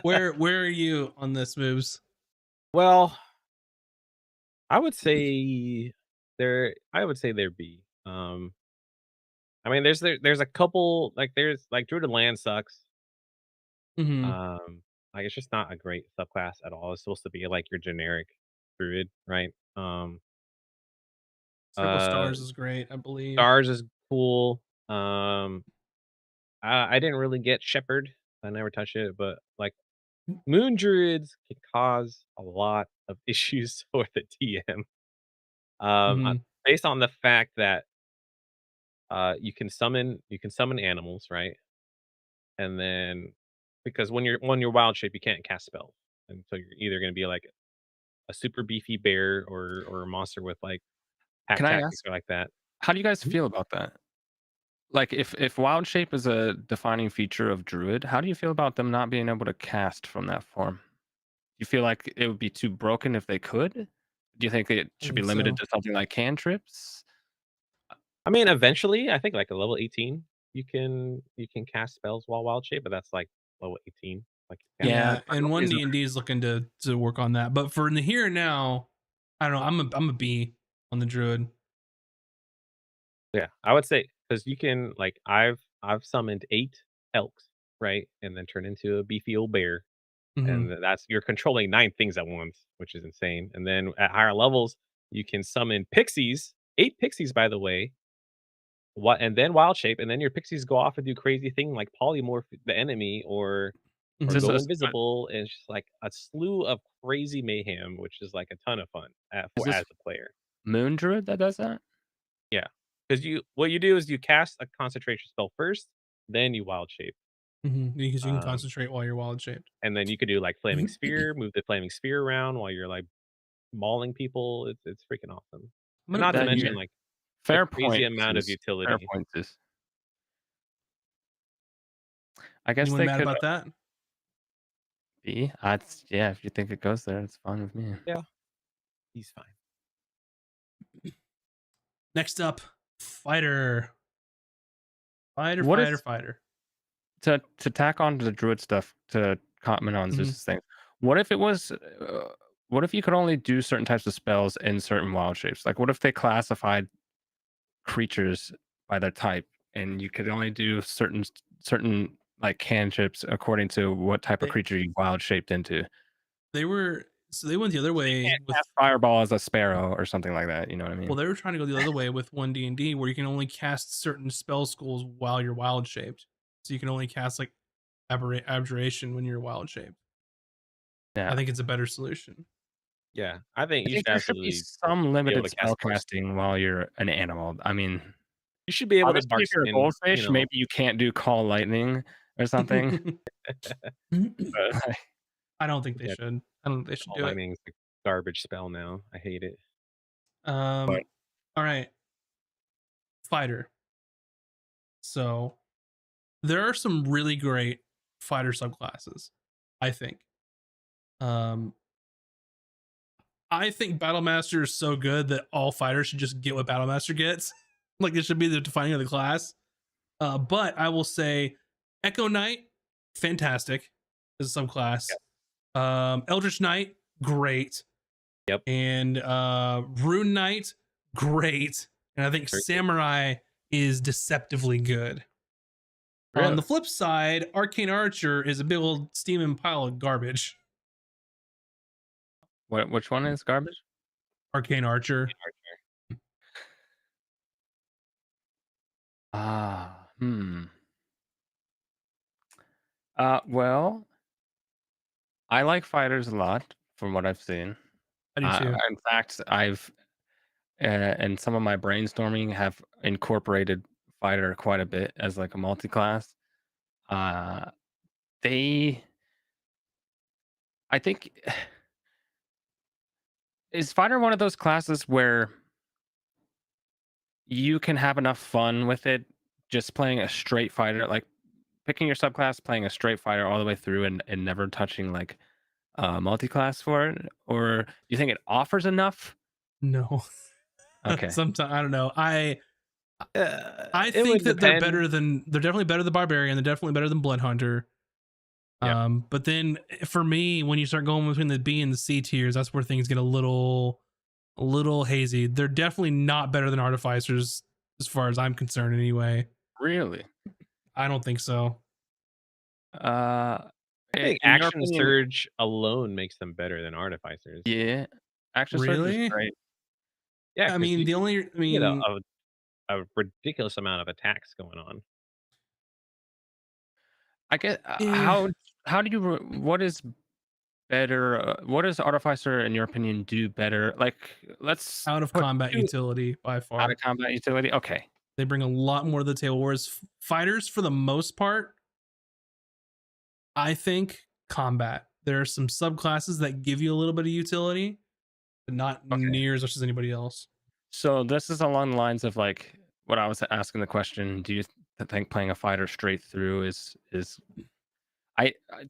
Where are you on this moves? well, I would say I would say they're B. I mean, there's a couple there's like Druid of Land sucks. Mhm. Um, like it's just not a great subclass at all. It's supposed to be like your generic Druid, right? Circle Uh, Stars is great, I believe. Stars is cool. I didn't really get Shepherd. I never touched it, but like Moon Druids can cause a lot of issues for the TM. Mhm. Based on the fact that you can summon animals, right? And then because when you're wild shape, you can't cast spells. And so you're either gonna be like a super beefy bear or a monster with like pack can I tactics ask, or like that. how do you guys Mhm. feel about that? Like, if wild shape is a defining feature of druid, how do you feel about them not being able to cast from that form? Do you feel like it would be too broken if they could? Do you think it I should be think limited so. to something like cantrips? I mean, eventually, I think like a level 18, you can cast spells while wild shape, but that's like level 18. Like you can't Yeah, Yeah, for and no one reason. D&D is looking to work on that. But for in the here and now, I don't know. I'm a B on the druid. Yeah, I would say because you can like I've summoned 8 elks, right? And then turn into a beefy old bear. And Mhm. that's you're controlling 9 things at once, which is insane. And then at higher levels, you can summon pixies, 8 pixies by the way, what and then wild shape, and then your pixies go off and do crazy thing like polymorph the enemy or Is Mhm. this go a invisible, and it's just like a slew of crazy mayhem, which is like a ton of fun is for this as a player. moon druid that does that? Yeah, because you do is you cast a concentration spell first, then you wild shape. Mhm. Because you can Um, concentrate while you're wild shaped. and then you could do like flaming sphere, move the flaming sphere around while you're like mauling people. It's freaking awesome, I'm and gonna not put to it That in you mention here. like the fair crazy point, amount of Zeus. Fair utility. point, Zeus. I guess Anyone they mad could about that? be. Yeah, if you think it goes there, it's fine with me. Yeah, he's fine. Next up, fighter, fighter, What fighter, is fighter. to tack on to the druid stuff to comment on Mhm. Zeus's thing? What if it was? What if you could only do certain types of spells in certain wild shapes? Like, what if they classified creatures by their type, and you could only do certain like cantrips according to what type of They creature you wild shaped into. they were so they went the other So you way can't with cast fireball as a sparrow or something like that. You know what I well, mean? they were trying to go the other way with 1D&D where you can only cast certain spell schools while you're wild shaped. So you can only cast like abjuration when you're wild shaped. I Yeah. think it's a better solution. Yeah, I think I you think should there should be absolutely some be able limited to cast spell more. casting while you're an animal. I mean, You should be able to obviously, dark if you're a skin, goldfish, maybe you can't do call lightning or something. But like, I don't think they yeah, should. I don't think they should call do it. lightning is a garbage spell now. I hate it. but All right, fighter. So there are some really great fighter subclasses, I think. Um, I think Battlemaster is so good that all fighters should just get what Battlemaster gets. Like it should be the defining of the class. But I will say Echo Knight, fantastic as a subclass. Eldritch Knight, great. Yep. And Rune Knight, great. And I think Very Samurai is deceptively good. On the really, flip side, Arcane Archer is a big old steaming pile of garbage. which one is garbage? Arcane Archer. Ah, hmm. Well, I like fighters a lot from what I've seen. I do too. In fact, I've and some of my brainstorming have incorporated fighter quite a bit as like a multi-class. Uh, they, I think, is fighter one of those classes where you can have enough fun with it just playing a straight fighter, like picking your subclass, playing a straight fighter all the way through, and never touching like multi-class for it, or do you think it offers enough? No. Okay, Sometimes I don't know. I It think would that they're depend. better than they're definitely better than Barbarian. They're definitely better than Blood Hunter. Yeah. But then for me, when you start going between the B and the C tiers, that's where things get a little hazy. They're definitely not better than Artificers, as far as I'm concerned. Anyway, really? I don't think so. Uh, I think in your Action opinion, Surge alone makes them better than Artificers. yeah, action surge is Really? great. Yeah, I because mean, the only, I you get mean, a ridiculous amount of attacks going on. I get eh, how do you what is better? What does Artificer, in your opinion, do better? Like, let's out of put combat two utility by out of far. combat utility. Okay, They bring a lot more to the table. Whereas fighters, for the most part, I think combat. There are some subclasses that give you a little bit of utility, but not okay. near as much as anybody else. So this is along the lines of like what I was asking the question. Do you think playing a fighter straight through is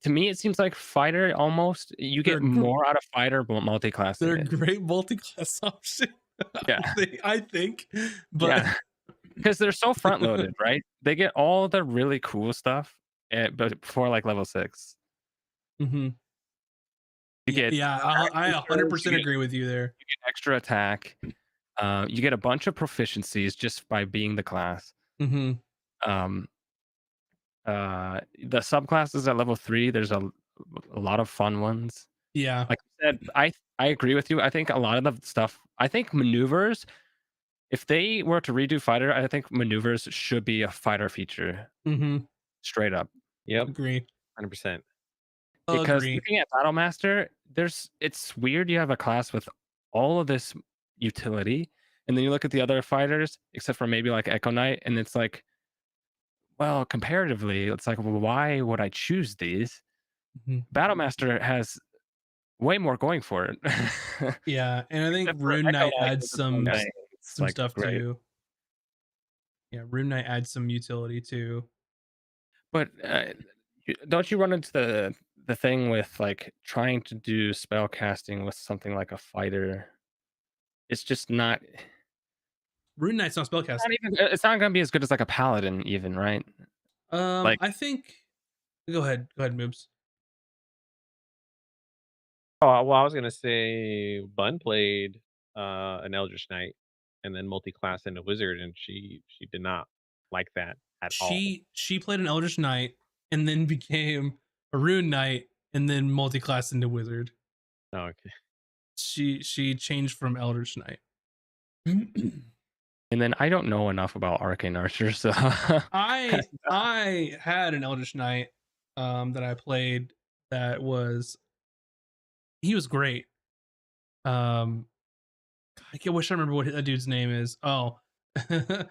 to me it seems like fighter almost you They're get more out of fighter but multi-classing they're a it. great multi-class option. Yeah, I think, but yeah, because they're so front loaded, right? They get all the really cool stuff, but before like level 6, Mhm. you Yeah, get yeah, I action surge, 100% agree with you there. you get extra attack, you get a bunch of proficiencies just by being the class. Mhm. Um, the subclasses at level 3, there's a lot of fun ones. Yeah. Like I said, I agree with you. I think a lot of the stuff I think maneuvers, if they were to redo fighter, I think maneuvers should be a fighter feature, Mhm. straight up. Yep, Agree. 100%. Because Agree. looking at Battle Master, it's weird you have a class with all of this utility, and then you look at the other fighters, except for maybe like Echo Knight, and it's like, well, comparatively, it's like, well, why would I choose these? Mhm. Battle Master has way more going for it. Yeah, and I think Except for Rune Echo Knight Knight adds is its own thing. It's some like stuff great. too. Yeah, Rune Knight adds some utility too. But don't you run into the thing with like trying to do spell casting with something like a fighter? It's just not. Rune Knight's not spellcaster. It's not gonna be as good as like a paladin, even, right? Like, I think. Go ahead, Moobs. Oh, well, I was gonna say Bun played an Eldritch Knight and then multi-class into Wizard, and she did not like that at all. She played an Eldritch Knight and then became a Rune Knight and then multi-class into Wizard. Oh, okay. She changed from Eldritch Knight. and then I don't know enough about arcane archers, so I had an Eldritch Knight that I played that was he was great. I wish I remember what that dude's name is. Oh, it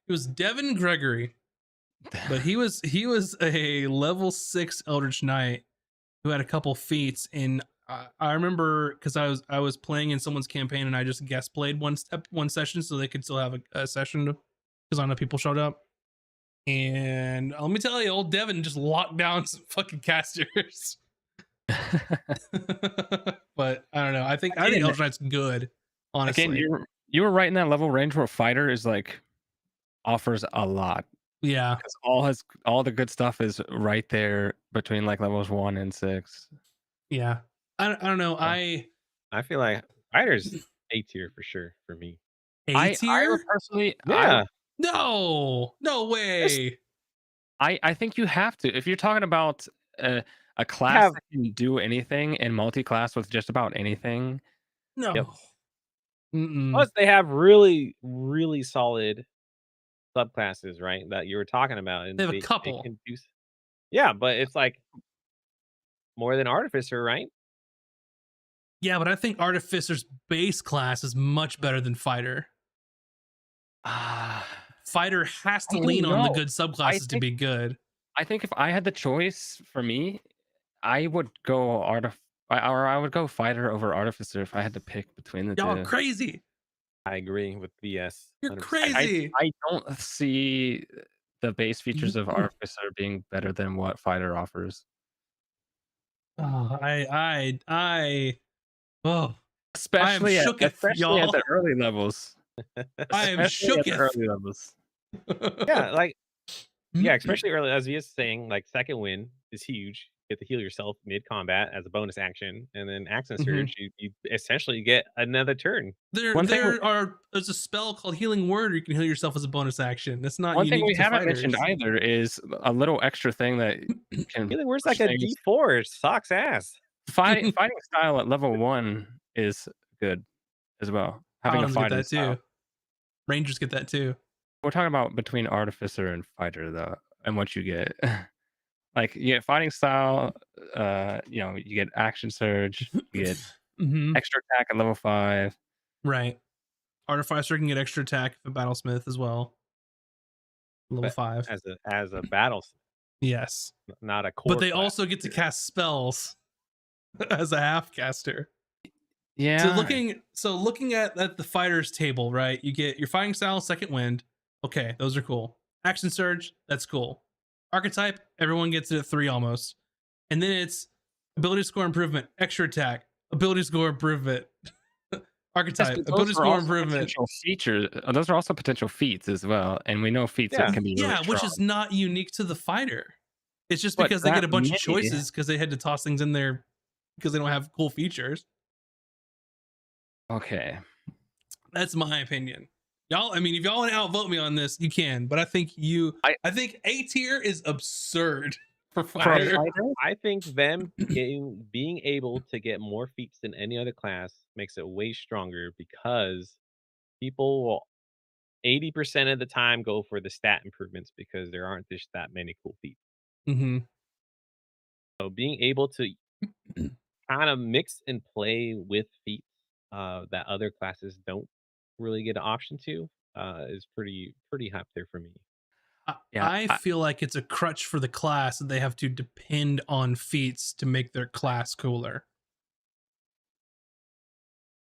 was Devin Gregory, but he was a level 6 Eldritch Knight who had a couple feats. And I remember because I was playing in someone's campaign and I just guest played one session so they could still have a session because I know people showed up. And let me tell you, old Devin just locked down some fucking casters. But I don't know. I think Eldritch Knight's good. Honestly, again, you were right in that level range where fighter is like offers a lot. Yeah, because all the good stuff is right there between like levels 1 and 6. yeah. I don't know. I feel like Fighter's A tier for sure for me. A tier? Personally, Yeah. No way. I think you have to if you're talking about a class that can do anything and multi-class with just about anything. No. Yep. Mm-mm. Plus, they have really, really solid subclasses, right? That you were talking about, and They have a couple. can do. Yeah, but it's like more than Artificer, right? Yeah, but I think Artificer's base class is much better than Fighter. Fighter has to lean on the good subclasses to be good. I think if I had the choice for me, I would go I would go Fighter over Artificer if I had to pick between the two. Y'all are crazy. I agree with BS. You're 100%. crazy. I don't see the base features of Artificer being better than what Fighter offers. Oh, Especially at the early levels. I am shook at early levels. Yeah, like especially early, as Via's saying, like second win is huge. You get to heal yourself mid combat as a bonus action, and then Accent Surge, you essentially get another turn. There's a spell called Healing Word where you can heal yourself as a bonus action. That's not one thing unique we to haven't fighters. mentioned either is a little extra thing that can Healing Word's like a D4. It sucks ass. Fighting style at level 1 is good as well. Having a fighting get that too. Rangers get that too. We're talking about between Artificer and Fighter though, and what you get. Like you get fighting style, you get action surge, you get extra attack at level 5. Right. Artificer can get extra attack if a battlesmith as well. Level 5. As a battlesmith. Yes. Not a core. But they also get to cast spells as a half caster. Yeah. So looking at the fighters table, right? You get your fighting style, second wind. Okay, those are cool. Action surge, that's cool. Archetype, everyone gets it at 3 almost. And then it's ability score improvement, extra attack, ability score improvement. Archetype, ability score improvement. Features. Those are also potential feats as well. And we know feats that can be really which is not unique to the fighter. It's just because they get a bunch of choices because they had to toss things in there because they don't have cool features. Okay. That's my opinion. Y'all, I mean, if y'all want to outvote me on this, you can, but I think I think A tier is absurd for fighter. I think them being able to get more feats than any other class makes it way stronger because people will 80% of the time go for the stat improvements because there aren't just that many cool feats. So being able to kind of mix and play with feats that other classes don't really get an option to is pretty high up there for me. I feel like it's a crutch for the class that they have to depend on feats to make their class cooler.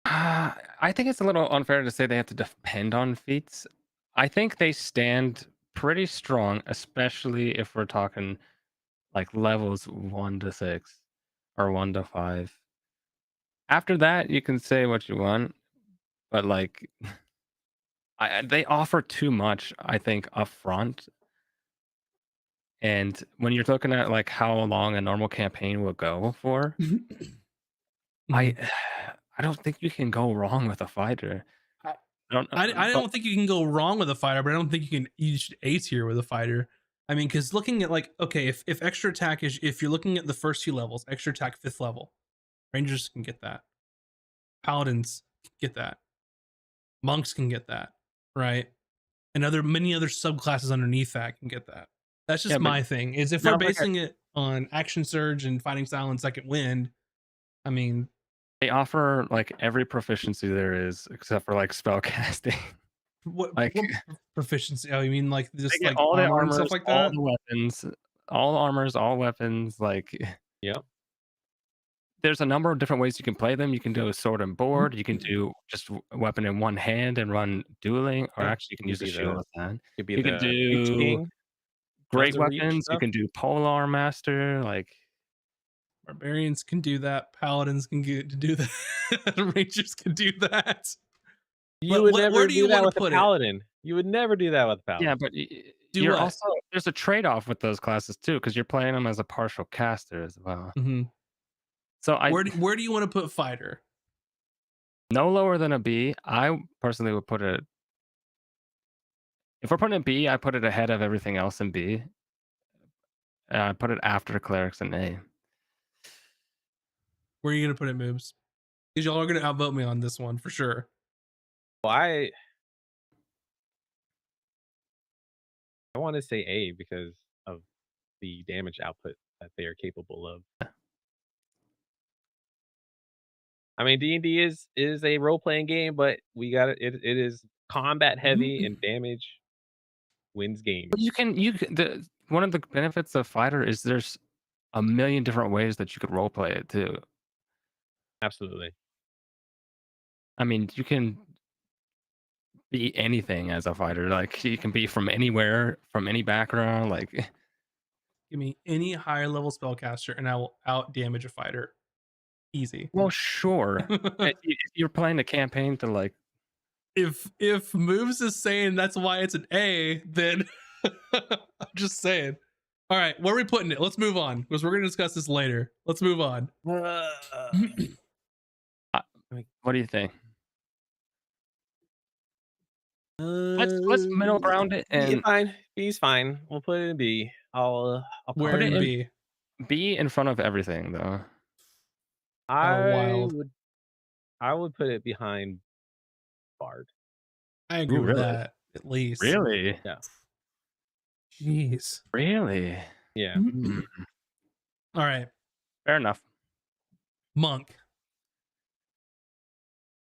I think it's a little unfair to say they have to depend on feats. I think they stand pretty strong, especially if we're talking like levels 1 to 6 or 1 to 5. After that, you can say what you want, but like They offer too much, I think, upfront. And when you're looking at like how long a normal campaign will go for, I Mhm. I don't think you can go wrong with a fighter. I I don't, I but don't think you can go wrong with a fighter, but I don't think you should A tier with a fighter. I mean, because looking at like, okay, if extra attack is, if you're looking at the first two levels, extra attack 5th level, Rangers can get that. Paladins can get that. Monks can get that, right? And many other subclasses underneath that can get that. That's yeah, just but my thing. Is if we're now look at basing it on action surge and fighting style and second wind, I mean, they offer like every proficiency there is except for like spell casting. Like what proficiency? Oh, you mean like they just get like all the armor and stuff armors, like all that? the weapons, all armors, all weapons. Like Yep. there's a number of different ways you can play them. You can do a sword and board. You can do just a weapon in one hand and run dueling, or Yeah. actually you can You use could a be shield the with that. could be You can the Reach do King. Does great the reach weapons. You stuff? can do polearm master. Like Barbarians can do that. Paladins can get to do that. Rangers can do that. You But would where never do do you that want to with a put it? paladin. You would never do that with a yeah, paladin. but Do you're what? also there's a trade off with those classes too because you're playing them as a partial caster as well. Hmm. So I Where do you want to put fighter? no lower than a B. I personally would put it if we're putting it B, I put it ahead of everything else in B. I put it after clerics in A. Where are you gonna put it, moves? Because y'all are gonna outvote me on this one for sure. Well, I want to say A because of the damage output that they are capable of. I mean, D&D is a role playing game, but we got it is combat heavy and damage wins But games. you can the one of the benefits of fighter is there's a million different ways that you could role play it too. Absolutely. I mean, you can be anything as a fighter. Like you can be from anywhere, from any background. Like, Give me any higher level spellcaster, and I will out damage a fighter. Easy. well, sure. If you're playing a campaign to like, If moves is saying that's why it's an A, then I'm just saying. All right, where are we putting it? Let's move on because we're gonna discuss this later. Let's move on. what do you think? Let's middle ground it B and fine. B's fine. We'll put it in B. I'll Where put it in in compromise. B? B in front of everything though. Oh, I wild. would I would put it behind Bard. I agree Ooh, with really? that at least. Really? Yeah. Jeez. Really? Yeah. Hmm, All right, fair enough. monk.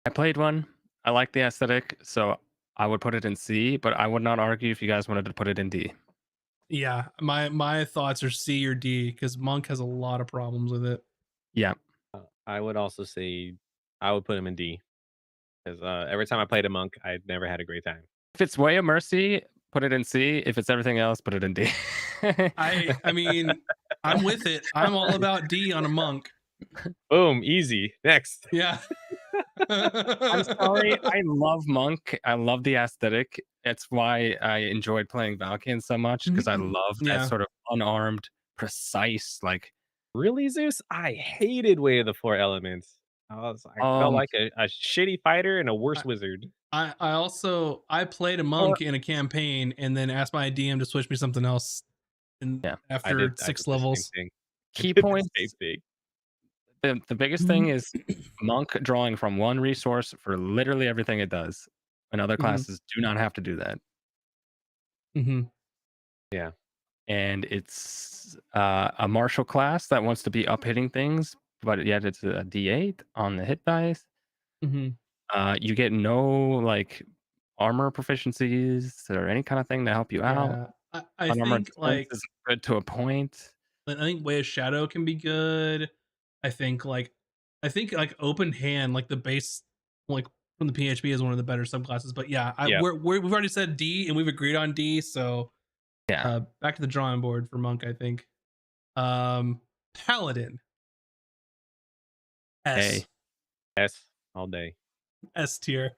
I played one. I like the aesthetic, so I would put it in C, but I would not argue if you guys wanted to put it in D. Yeah, my thoughts are C or D because monk has a lot of problems with it. Yeah. I would also say I would put him in D because every time I played a monk, I never had a great time. If it's Way of Mercy, put it in C. If it's everything else, put it in D. I mean, I'm with it. I'm all about D on a monk. Boom, easy. Next. Yeah. I'm sorry. I love Monk. I love the aesthetic. It's why I enjoyed playing Valkyrie so much because I love that Yeah. sort of unarmed, precise, like Really, Zeus? I hated Way of the Four Elements. I felt um like a shitty fighter and a worse I, wizard. I also I played a or monk in a campaign and then asked my DM to switch me something else and yeah. after I did 6 the same levels. thing. I Key did the same points. thing. The biggest thing is Monk drawing from one resource for literally everything it does. And other Mhm. classes do not have to do that. Mhm. Yeah. And it's a martial class that wants to be up hitting things, but yet it's a D8 on the hit dice. Mhm. You get no like armor proficiencies or any kind of thing to help you out. Yeah. I Unarmored think defense like is good to a point. I think Way of Shadow can be good. I think like like open hand, like the base, like from the PHP is one of the better subclasses. But yeah, Yeah. we've already said D and we've agreed on D. So Yeah. back to the drawing board for monk. I think paladin A. S S all day. S tier,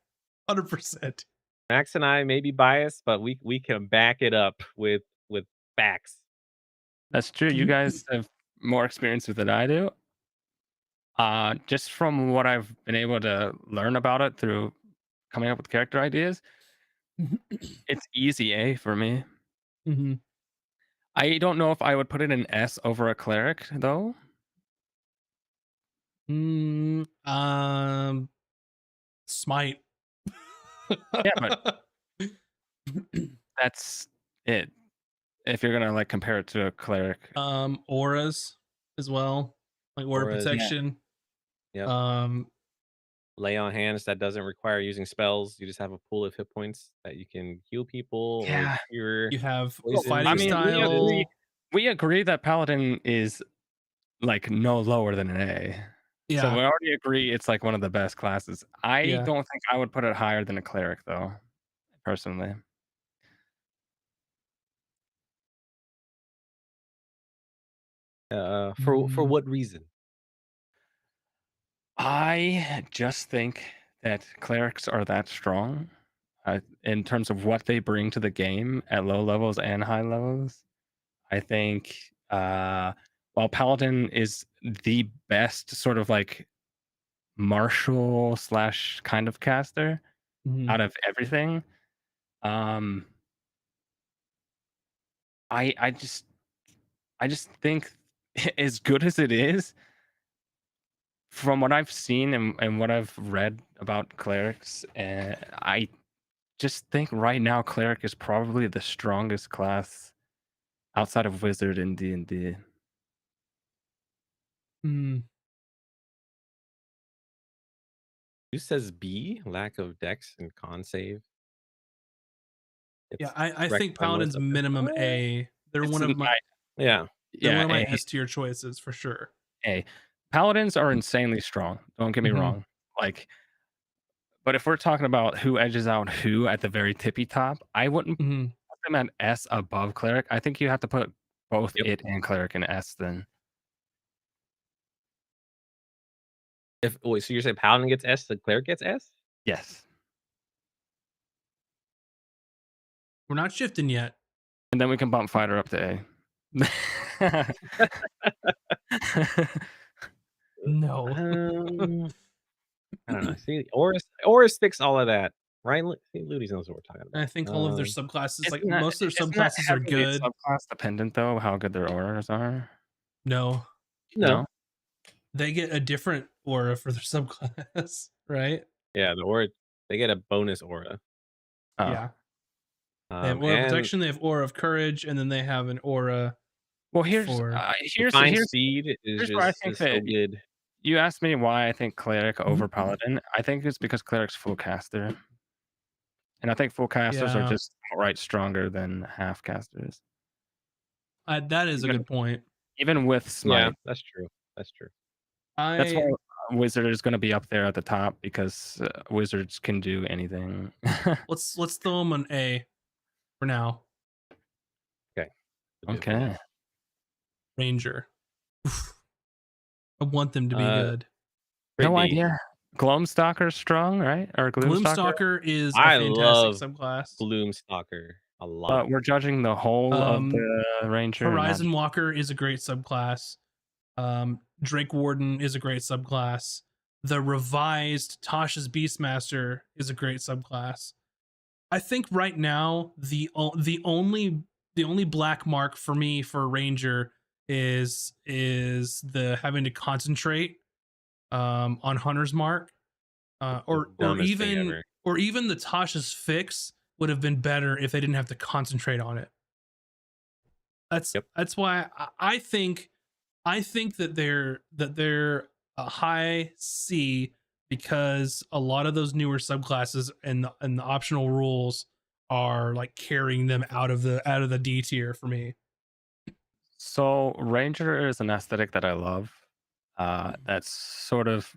100%. Max and I may be biased, but we can back it up with facts. That's true. You guys have more experience with it than I do. Just from what I've been able to learn about it through coming up with character ideas, it's easy A for me. Mhm. I don't know if I would put it in S over a cleric though. Mm, smite. Yeah, but that's it. If you're gonna like compare it to a cleric, Auras as well, like aura Auras, yeah, protection. yep. Um, Lay on hands that doesn't require using spells. You just have a pool of hit points that you can heal people or yeah. cure you have Well, I fighting poisons, mean, weaknesses. style. we agree that paladin is like no lower than an A. So we Yeah, already agree it's like one of the best classes. I yeah. don't think I would put it higher than a cleric though, personally. For Mm, what reason? I just think that clerics are that strong in terms of what they bring to the game at low levels and high levels. I think while Paladin is the best sort of like martial slash kind of caster mhm, out of everything, um, I I just think as good as it is, from what I've seen and what I've read about clerics, I just think right now cleric is probably the strongest class outside of wizard in D&D. mm. Who says B? Lack of dex and con save. Yeah, It's I correct think by most Paladin's of them. minimum A. They're It's one an of my I, Yeah. they're one yeah, of my S tier choices for sure. A. Paladins are insanely strong. Don't get me Mhm, wrong. Like, but if we're talking about who edges out who at the very tippy top, I wouldn't mhm. put them at S above cleric. I think you have to put both Yep. it and cleric in S then. If wait, so you're saying Paladin gets S, the cleric gets S? Yes. We're not shifting yet. And then we can bump fighter up to A. No. Um, I don't know. See, Oris fix all of that, right? See, Ludi's knows what we're talking I about. think all of their subclasses, like Isn't that most of their isn't that subclasses, are heavily good. subclass dependent though, how good their auras are? No, No. No? they get a different aura for their subclass, right? Yeah, the aura, they get a bonus aura. Oh. Yeah, they have aura And protection, they have aura of courage, and then they have an aura Well, for. divine speed is here's where I just think is so that good. you asked me why I think cleric over Mhm. paladin. I think it's because cleric's full caster, and I think full casters are Yeah, just outright stronger than half casters, that is a even good point. even with Yeah, smite. that's true. That's true. That's why I wizard is going to be up there at the top because wizards can do anything. let's throw them an A for now. Okay. We'll do it for Okay. now. Ranger. I want them to be Uh, good. No pretty. idea. Gloamstalker's strong, right? Or Gloomstalker? Gloomstalker is a I fantastic love subclass. Gloomstalker a But lot. we're judging the whole of Um, the ranger and not Horizon Walker is a great subclass. Drake Warden is a great subclass. The revised Tasha's Beastmaster is a great subclass. I think right now the only black mark for me for Ranger is the having to concentrate on Hunter's Mark, The or dumbest thing even ever. or even the Tasha's Fix would have been better if they didn't have to concentrate on it. That's Yep. that's why I think that they're a high C because a lot of those newer subclasses and the optional rules are like carrying them out of the D tier for me. So Ranger is an aesthetic that I love. That's sort of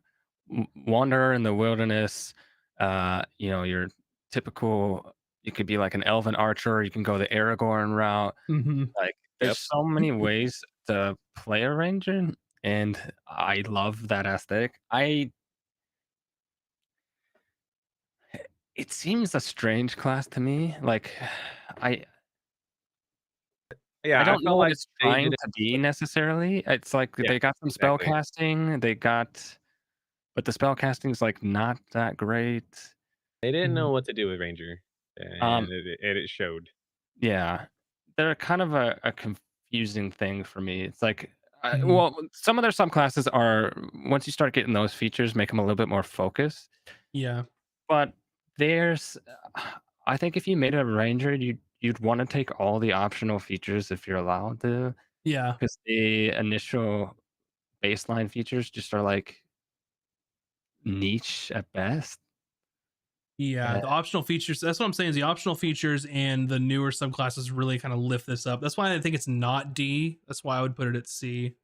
wanderer in the wilderness. Your typical. You could be like an elven archer. You can go the Aragorn route. Mm-hmm. Like, there's Yep. so many ways to play a ranger, and I love that aesthetic. It seems a strange class to me. Like, I I Yeah, I don't know felt what like it's they trying didn't to be necessarily. It's like yeah, they got some spell exactly. casting, but the spell casting's like not that great. They didn't Mhm. know what to do with Ranger, Um, and it showed. yeah, they're kind of a confusing thing for me. It's like, Mhm. well, some of their subclasses are once you start getting those features, make them a little bit more focused. Yeah. But there's, I think if you made a ranger, you'd want to take all the optional features if you're allowed to, Yeah. because the initial baseline features just are like niche at best. Yeah, Uh, the optional features, that's what I'm saying is the optional features and the newer subclasses really kind of lift this up. That's why I think it's not D. That's why I would put it at C.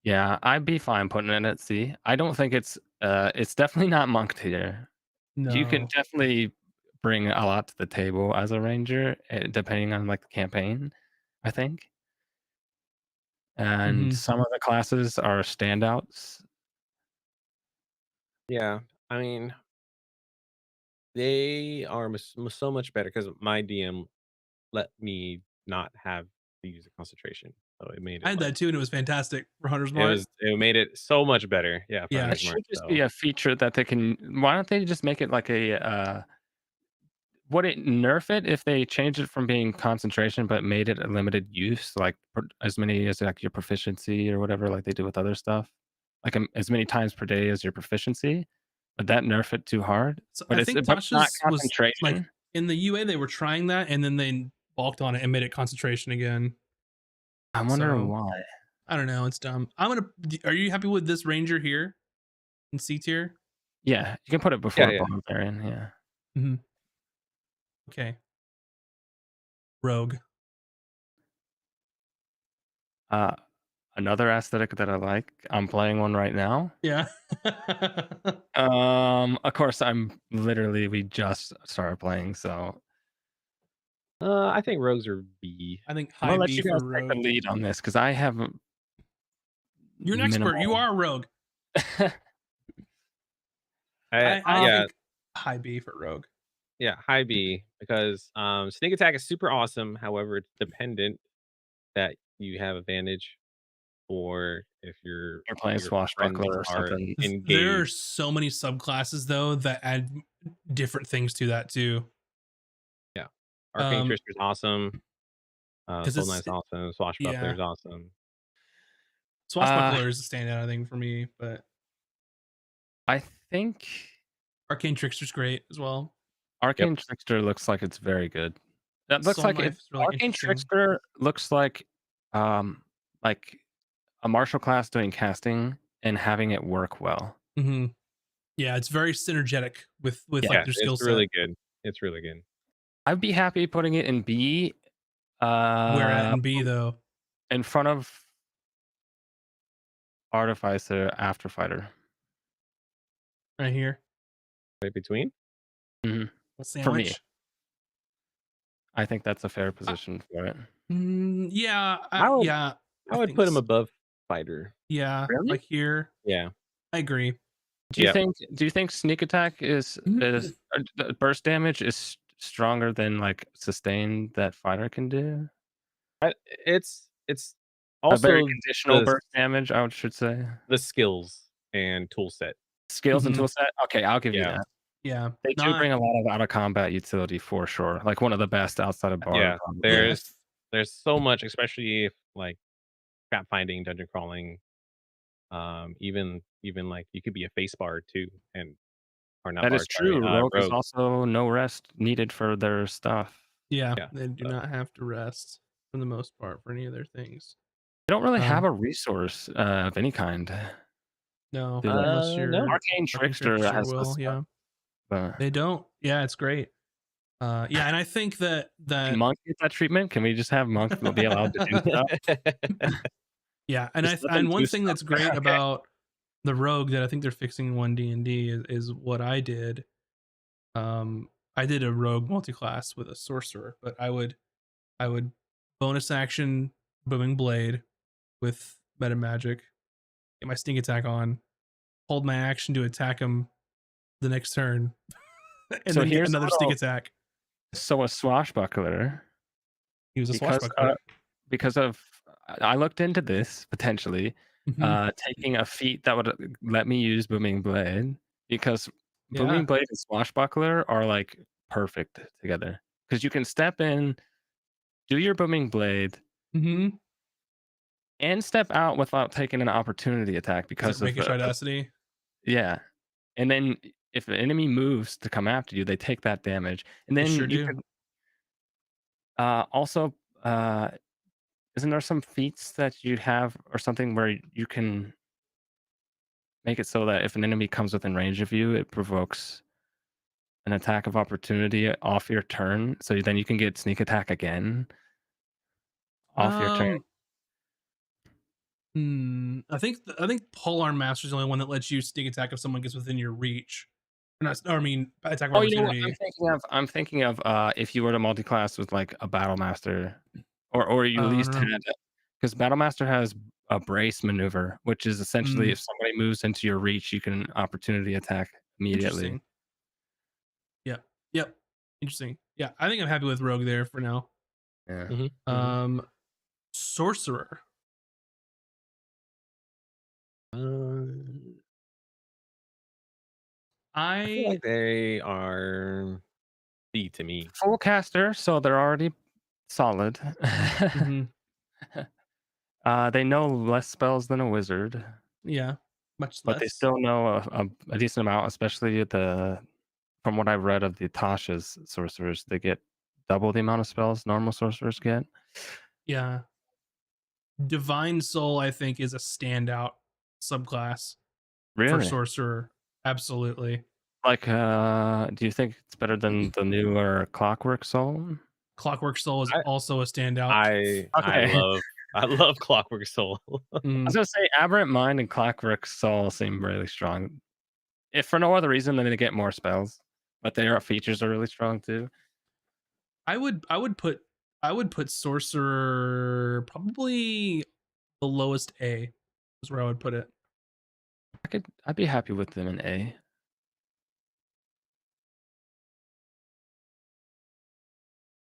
yeah, I'd be fine putting it at C. I don't think it's definitely not monk tier. You can No. definitely bring a lot to the table as a ranger, depending on like the campaign, I think. And Mhm. some of the classes are standouts. Yeah, I mean, they are so much better because my DM let me not have to use a concentration, so it made I it had like that too, and it was fantastic for Hunter's Mark. it made it so much better. Yeah, for Yeah. It Hunter's Mark. should just be So a feature that they can. Why don't they just make it like would it nerf it if they changed it from being concentration but made it a limited use, like as many as like your proficiency or whatever, like they do with other stuff, like as many times per day as your proficiency? Would that nerf it too hard? So But I it's think not Tasha's was like concentration. in the UA they were trying that and then they balked on it and made it concentration again. I'm wondering So why. I don't know. It's dumb. Are you happy with this Ranger here in C tier? Yeah, you can put it yeah, before yeah. barbarian. Yeah. Hmm. Okay. Rogue. Uh, Another aesthetic that I like. I'm playing one right now. Yeah. Of course, we just started playing, so I think rogues are B. I think I'm high gonna let B you for guys take the Rogue. lead on this because I have You're an expert. You minimal. are a Rogue. I Um, Yeah, think high B for Rogue. yeah, high B because sneak attack is super awesome. However, it's dependent that you have advantage or if you're playing your friends swashbuckler or are something. There are engaged. so many subclasses though that add different things to that too. Yeah, Arcane Um, Trickster is awesome. because Soul Knight's awesome. Swashbuckler yeah, is awesome. Uh, Swashbuckler is a standout I think for me, but I think Arcane Trickster's great as well. Yep. Arcane Trickster looks like it's very good. That looks Soul like it. Knife is really Arcane interesting. Trickster looks um, like a martial class doing casting and having it work well. Hmm. Yeah, it's very synergetic with Yeah, like Yeah, their skill it's set. really good. It's really good. I'd be happy putting it in B. Where at Uh, in B though? in front of Artificer after Fighter. Right here. Right between. Hmm. A For me, sandwich. I think that's a fair Uh, position for it. yeah, I would yeah, I I would think put him above fighter. yeah, Really? like here. Yeah. I agree. Yeah. Do you think sneak attack is the burst damage is stronger than like sustain that fighter can do? It's A very also conditional the burst damage, I should say. the skills and tool set. Skills and Mhm. tool set. Okay, I'll give you Yeah. that. Yeah, They do not bring a lot of out of combat utility for sure. Like one of the best outside of Bard, Yeah. probably. yeah, There's so much, especially if like trap finding, dungeon crawling, even like you could be a face bard too, and or not That is bard, sorry, true. Rogue is rogue. also no rest needed for their stuff. yeah, Yeah. they do So, not have to rest for the most part for any of their things. They don't really have Um, a resource of any kind. no, Do they? unless no. you're Arcane Arcane Trickster Trickster has this will, stuff, yeah. but They don't. Yeah, it's great. Yeah, and I think that can that Monk get that treatment? Can we just have Monk be allowed to do stuff? yeah, and Just let them and one do thing stuff. that's great Okay. about the Rogue that I think they're fixing in 1D&D is what I did. I did a Rogue multi-class with a sorcerer, but I would bonus action booming blade with meta magic, get my sneak attack on, hold my action to attack him the next turn, and So then get here's a another sneak little. attack. So a swashbuckler, He was a because swashbuckler. because of I looked into this potentially, Mhm. taking a feat that would let me use Booming Blade, because Yeah. Booming Blade and Swashbuckler are like perfect together. Because you can step in, do your Booming Blade, Mhm. and step out without taking an opportunity attack Is it because of rakish audacity? yeah. And then if an enemy moves to come after you, they take that damage. And They sure then you do. could also isn't there some feats that you have or something where you can make it so that if an enemy comes within range of you, it provokes an attack of opportunity off your turn, so then you can get sneak attack again off your turn? Um, I think Polearm Master is the only one that lets you sneak attack if someone gets within your reach. Or not, or I mean, attack of Oh, you know what I'm opportunity. thinking of? I'm thinking of, if you were to multi-class with, like, a Battle Master, or you at I least don't know. had, because Battle Master has a brace maneuver, which is essentially Mm, if somebody moves into your reach, you can opportunity attack immediately. interesting. Yep. Yep. Interesting. Yeah, I think I'm happy with Rogue there for now. Yeah. Mhm, mhm. Um, Sorcerer. Uh, I feel I like they are C to me. Full caster, so they're already solid. mhm, They know less spells than a wizard, yeah, much but they less. still know a decent amount, especially from what I've read of the Tasha's sorcerers, they get double the amount of spells normal sorcerers get. Yeah. Divine Soul, I think, is a standout subclass for Really? Sorcerer. Absolutely. Like, do you think it's better than the newer Clockwork Soul? Clockwork Soul is I also a standout. I Okay. love I love Clockwork Soul. I was Mm, gonna say Aberrant Mind and Clockwork Soul seem really strong. If for no other reason than they get more spells, but their features are really strong too. I would put Sorcerer probably the lowest A is where I would put it. I'd be happy with them in A.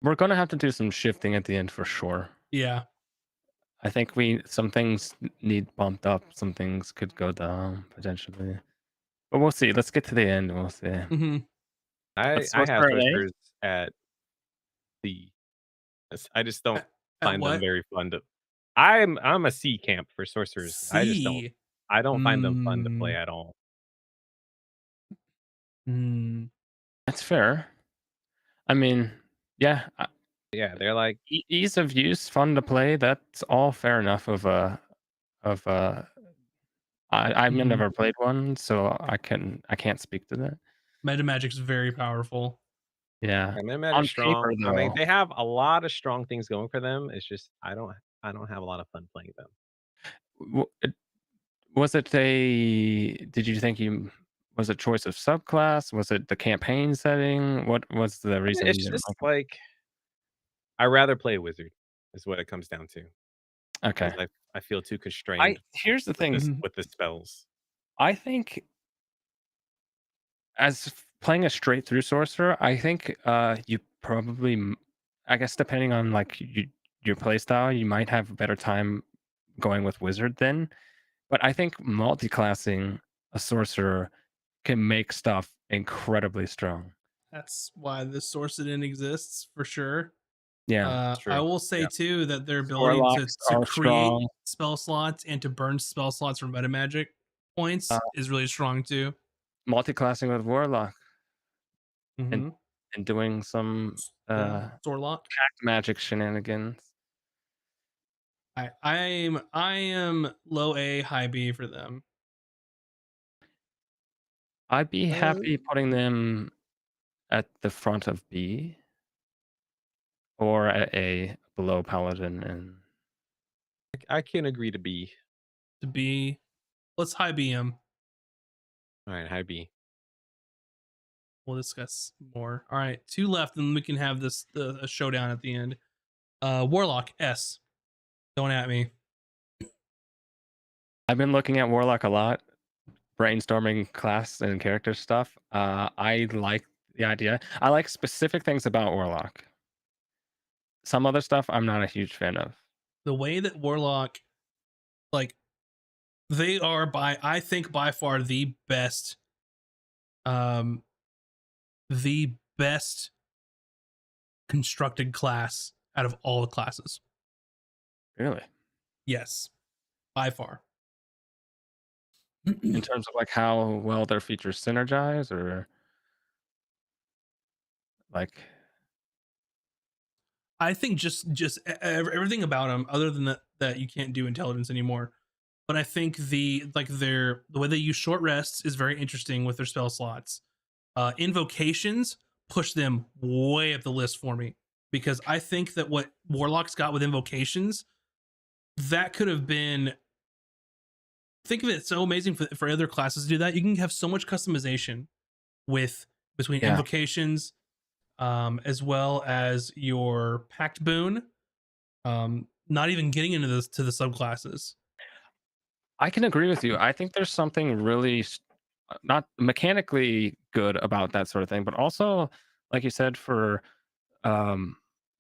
We're gonna have to do some shifting at the end for sure. Yeah. I think some things need bumped up, some things could go down potentially. But we'll see. Let's get to the end and we'll see. Hmm. I Let's have start at A. sorcerers at C. I just don't At find them what? very fun to I'm a C camp for sorcerers. C. I don't find them fun to play Mm, at all. mm, That's fair. I mean, yeah, Yeah, they're like ease of use, fun to play. That's all fair enough. Of I've mhm. never played one, so I can't speak to that. Meta Magic's very powerful. Yeah, yeah, Magic's on paper strong. I mean, though, they have a lot of strong things going for them. It's just I don't have a lot of fun playing them. was it a? Did you think you was it choice of subclass? Was it the campaign setting? What was the reason you It's didn't just like like I rather play a wizard is what it comes down to it? Okay, because I feel too I constrained here's the thing. Mhm. with the spells. I think playing a straight through sorcerer, I think you probably, I guess depending on like your play style, you might have a better time going with wizard then. But I think multi-classing a sorcerer can make stuff incredibly strong. That's why the Sorcerer exists for sure. Yeah, It's I true. will say Yeah. too that their ability to warlocks to are create strong. spell slots and to burn spell slots for meta magic Uh, points is really strong too. multi-classing with warlock and Hmm. doing some Yeah, uh Zorlock. pact magic shenanigans. I am low A, high B for them. I'd be Uh, happy putting them at the front of B or at A below paladin and I can agree to B. To B, let's high B them. All right, high B. We'll discuss more. All right, two left, and we can have a showdown at the end. Warlock S. Don't at me. I've been looking at warlock a lot, brainstorming class and character stuff. I like the idea. I like specific things about Warlock. Some other stuff I'm not a huge fan of. The way that Warlock, like, they are I think by far um the best constructed class out of all the classes. Really? Yes, by far. In terms of like how well their features synergize or like I think everything about them, other than that you can't do intelligence anymore. But I think the way they use short rests is very interesting with their spell slots. Invocations push them way up the list for me, because I think that what Warlock's got with invocations, that could have been, think of it, so amazing for other classes to do that. You can have so much customization with between yeah. invocations, as well as your pact boon. Not even getting into this to the subclasses. I can agree with you. I think there's something really not mechanically good about that sort of thing, but also, like you said, for um,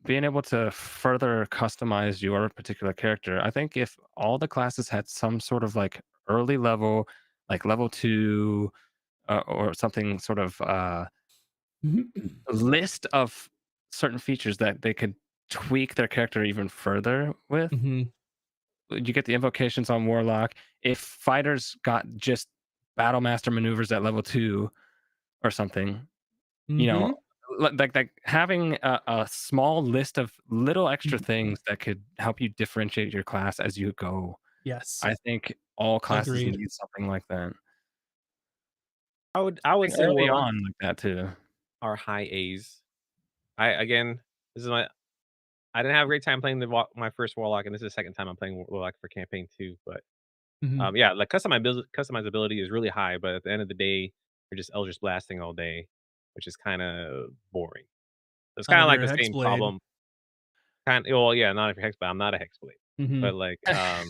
being able to further customize your particular character. I think if all the classes had some sort of like early level, like level 2 or something sort of list of certain features that they could tweak their character even further with. Mm-hmm. You get the invocations on Warlock. If fighters got just Battle Master maneuvers at level 2 or something, you know, Mm-hmm. like having a small list of little extra things that could help you differentiate your class as you go. Yes. I think all classes Agreed. need something like that. I would Something say early Warlock on like that too. are high A's. I again, this is my I didn't have a great time playing my first Warlock, and this is the second time I'm playing Warlock for campaign 2, but, Mm-hmm. yeah, like, customizability is really high, but at the end of the day, you're just Eldritch blasting all day, which is kinda boring. It's Not kinda if like you're the a same hexblade. problem well, yeah, not if you're Hexblade, I'm not a Hexblade, Mm-hmm. but, like, That's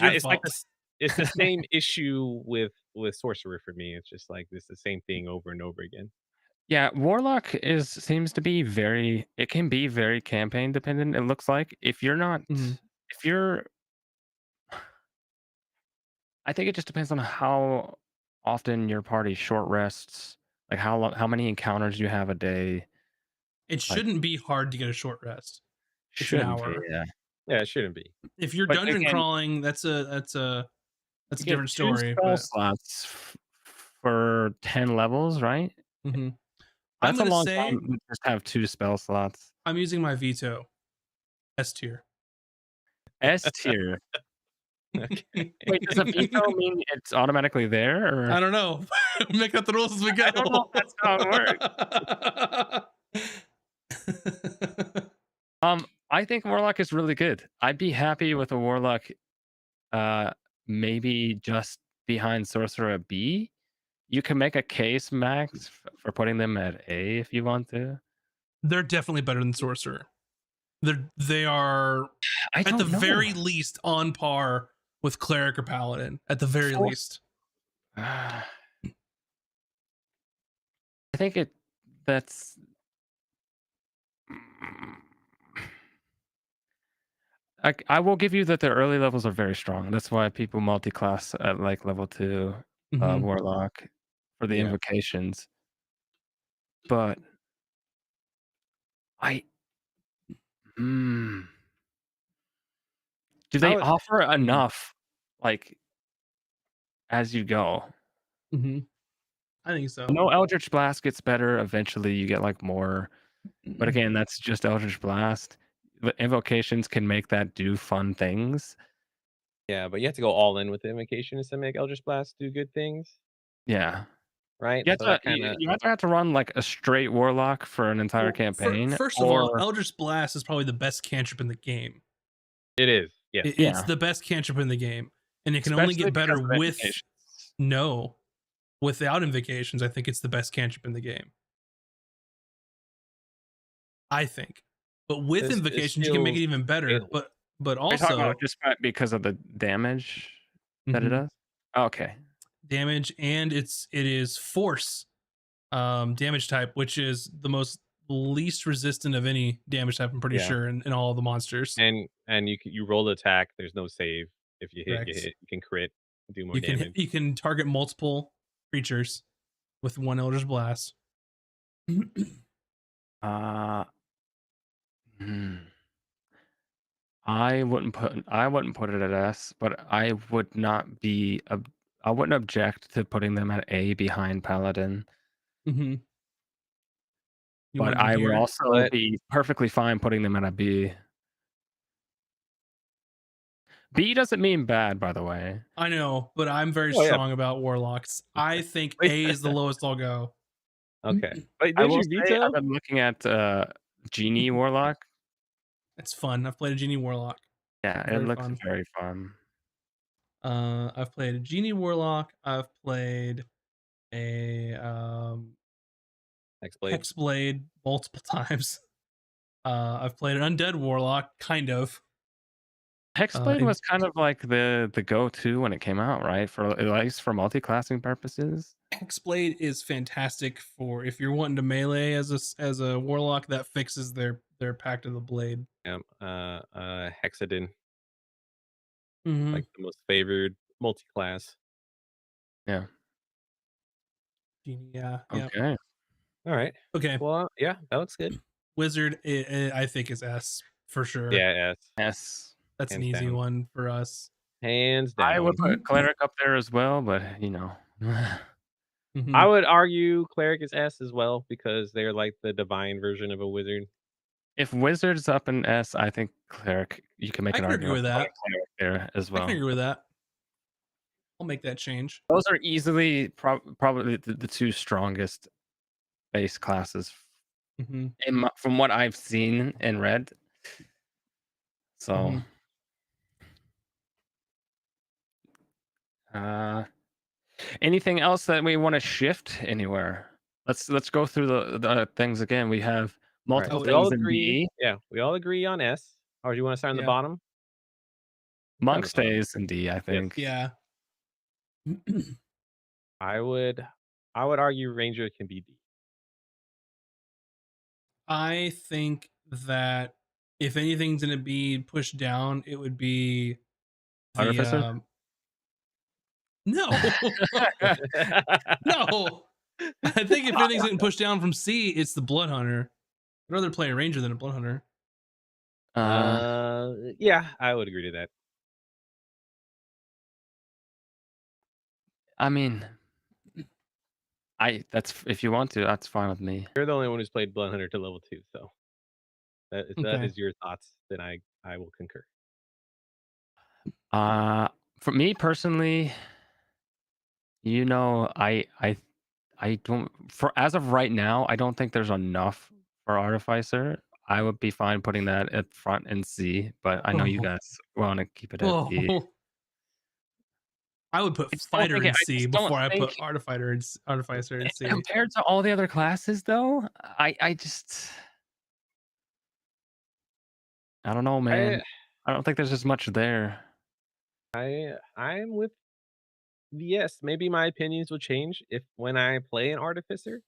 your it's like fault. this it's the same issue with Sorcerer for me, it's just like, it's the same thing over and over again. Yeah, Warlock is seems to be very it can be very campaign dependent, it looks like. If you're not Mm-hmm. if you're I think it just depends on how often your party short rests, like how many encounters you have a day. It Like shouldn't be hard to get a short rest. It's an shouldn't be, hour. yeah. Yeah, it shouldn't be. If you're But dungeon again, crawling, that's you a get different 2 story. spell But slots for 10 levels, right? mm-hmm. I'm That's a gonna long say time to just have 2 spell slots. I'm using my veto S tier. S tier. Okay. Wait, does a veto mean it's automatically there I or don't know. Make up the rules as we I don't know if go. that's how it works. I think Warlock is really good. I'd be happy with a Warlock, uh, maybe just behind Sorcerer at B. You can make a case, Max, for putting them at A if you want to. They're definitely better than Sorcerer. They are I at the don't know. very least on par with Cleric or Paladin. At the very For least. I think it that's I will give you that the early levels are very strong. That's why people multi-class at like level 2 Mm-hmm. Warlock for the Yeah. invocations. But I mm, do I they would offer mm, enough like as you go? Mm-hmm. I think I so. know Eldritch Blast gets better eventually, you get like more, but again, that's just Eldritch Blast. The invocations can make that do fun things. yeah, but you have to go all in with the invocations to make Eldritch Blast do good things, Yeah. right? You have So to that kinda you either have to run like a straight Warlock for an entire Well, campaign first of all, or Eldritch Blast is probably the best cantrip in the game. it is, yes. It's yeah, the best cantrip in the game, and it can only especially get better because of with invocations. no. Without invocations, I think it's the best cantrip in the game. I think, but with It's invocations, you can make still it even better. scalable. But Are you talking about also just because of the damage that it mhm, does? Okay. damage, and it is force. damage type, which is the most least resistant of any damage type. I'm pretty Yeah, sure in all the monsters. and you roll the attack. There's no save. If you hit, you Correct. hit. You can crit, do more damage. You can target multiple creatures with one Eldritch Blast. Uh, hmm. I wouldn't put it at S, but I wouldn't object to putting them at A behind Paladin. Hmm. You But want them I would here? also But be perfectly fine putting them at a B. B doesn't mean bad, by the way. I know, but I'm very oh yeah, strong about warlocks. I think wait, A is the lowest I'll go. okay. Wait, I did will you say I've veto? been looking at Genie Warlock. It's fun. I've played a genie warlock. Yeah, it Very looks fun. very fun. I've played a genie warlock. I've played a Hexblade. hexblade multiple times. I've played an undead warlock, kind of. Hexblade It was kind of like the go-to when it came out, right? For at least for multi-classing purposes. hexblade is fantastic for if you're wanting to melee as as a warlock. That fixes their pact of the blade. Hexadin, Mm-hmm. like the most favored multi-class. Yeah. Genie, yeah, yeah. Okay. All right. Okay, Well, yeah, that looks good. wizard. I think is S for sure. Yeah, yes, Yes. That's an hands easy down, one for us. hands I would down. put cleric up there as well, but I Hmm. would argue cleric is S as well because they're like the divine version of a wizard. if wizard's up in S, I think cleric. You can make I an can agree argument with for putting that. cleric there as I can well. agree with that. I'll make that change. Those are easily probably the two strongest base classes Hmm. from what I've seen and read. So, Hmm. uh, anything else that we want to shift anywhere? Let's go through the things again. We have All right, multiple Oh, so we all things in agree. B. Yeah, we all agree on S. Or do you want to start on the yeah, bottom? Start on Monk the bottom. stays in D, I Yes, think. yeah. I would. I would argue ranger can be D. I think that if anything's gonna be pushed down, it would be the Artificer. no. No. I think if anything's getting pushed down from C, it's the blood hunter. I'd rather play a ranger than a blood hunter. uh, Yeah, I would agree to that. I mean, that's if you want to, that's fine with me. You're the only one who's played blood hunter to level 2, so if that Okay. is your thoughts, then I will concur. Uh, for me personally, I don't for as of right now, I don't think there's enough for Artificer. I would be fine putting that at front and C, but I know you Oh, guys want to keep it at B. oh. I would put I just don't fighter think in I C just don't before I think put artificer in C. compared to all the other classes though, I just I don't know, I man. I don't think there's as much there. I'm with yes. Maybe my opinions will change if when I play an artificer.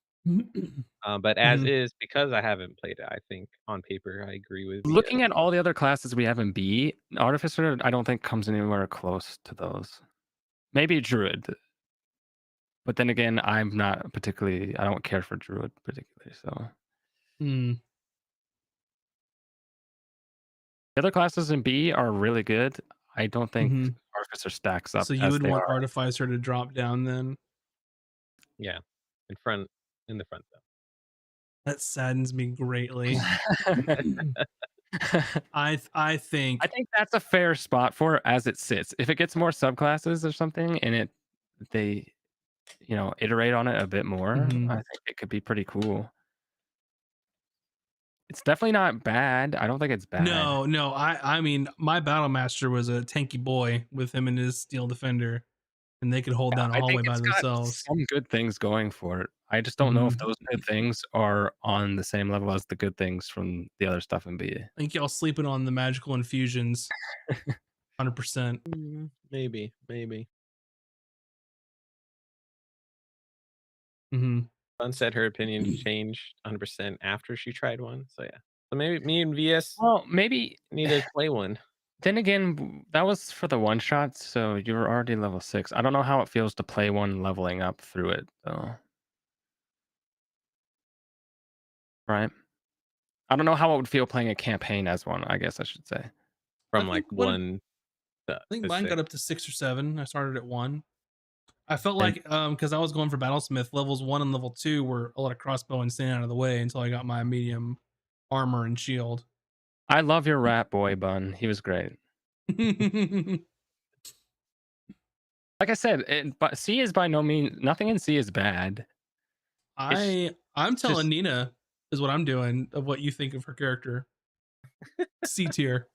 But as Mhm. is, because I haven't played it, I think on paper I agree with the Looking at all the other classes we have in B, Artificer I don't think comes anywhere close to those. Maybe Druid, but then again, I don't care for Druid particularly, so. Mm. The other classes in B are really good. I don't think Mhm. Artificer stacks up So you as would they want are. artificer to drop down then? yeah in front in the front though. That saddens me greatly. I I think think that's a fair spot for it as it sits. If it gets more subclasses or something and they, iterate on it a bit more, I mhm. think it could be pretty cool. It's definitely not bad. I don't think it's bad. No, no. I mean, my battle master was a tanky boy with him and his steel defender, and they could hold Yeah, down a I think hallway by it's got themselves. some good things going for it. I just don't know if Mhm. those good things are on the same level as the good things from the other stuff in B. I think y'all sleeping on the magical infusions. 100%. Maybe. Mhm. Fun said her opinion changed 100% after she tried one. So yeah. So maybe me and VS Well, maybe. need to play one. Then again, that was for the one shot, so you were already level 6. I don't know how it feels to play one leveling up through it, though. Right? I don't know how it would feel playing a campaign as one, I guess I should say. I From like think what I 1 think to mine 6. got up to 6 or 7. I started at 1. I felt And like because I was going for Battlesmith, levels 1 and level 2 were a lot of crossbow and staying out of the way until I got my medium armor and shield. I love your rat boy, Bun. He was great. Like I said, but C is by no means nothing in C is bad. It's I'm telling just Nina is what I'm doing of what you think of her character. C tier.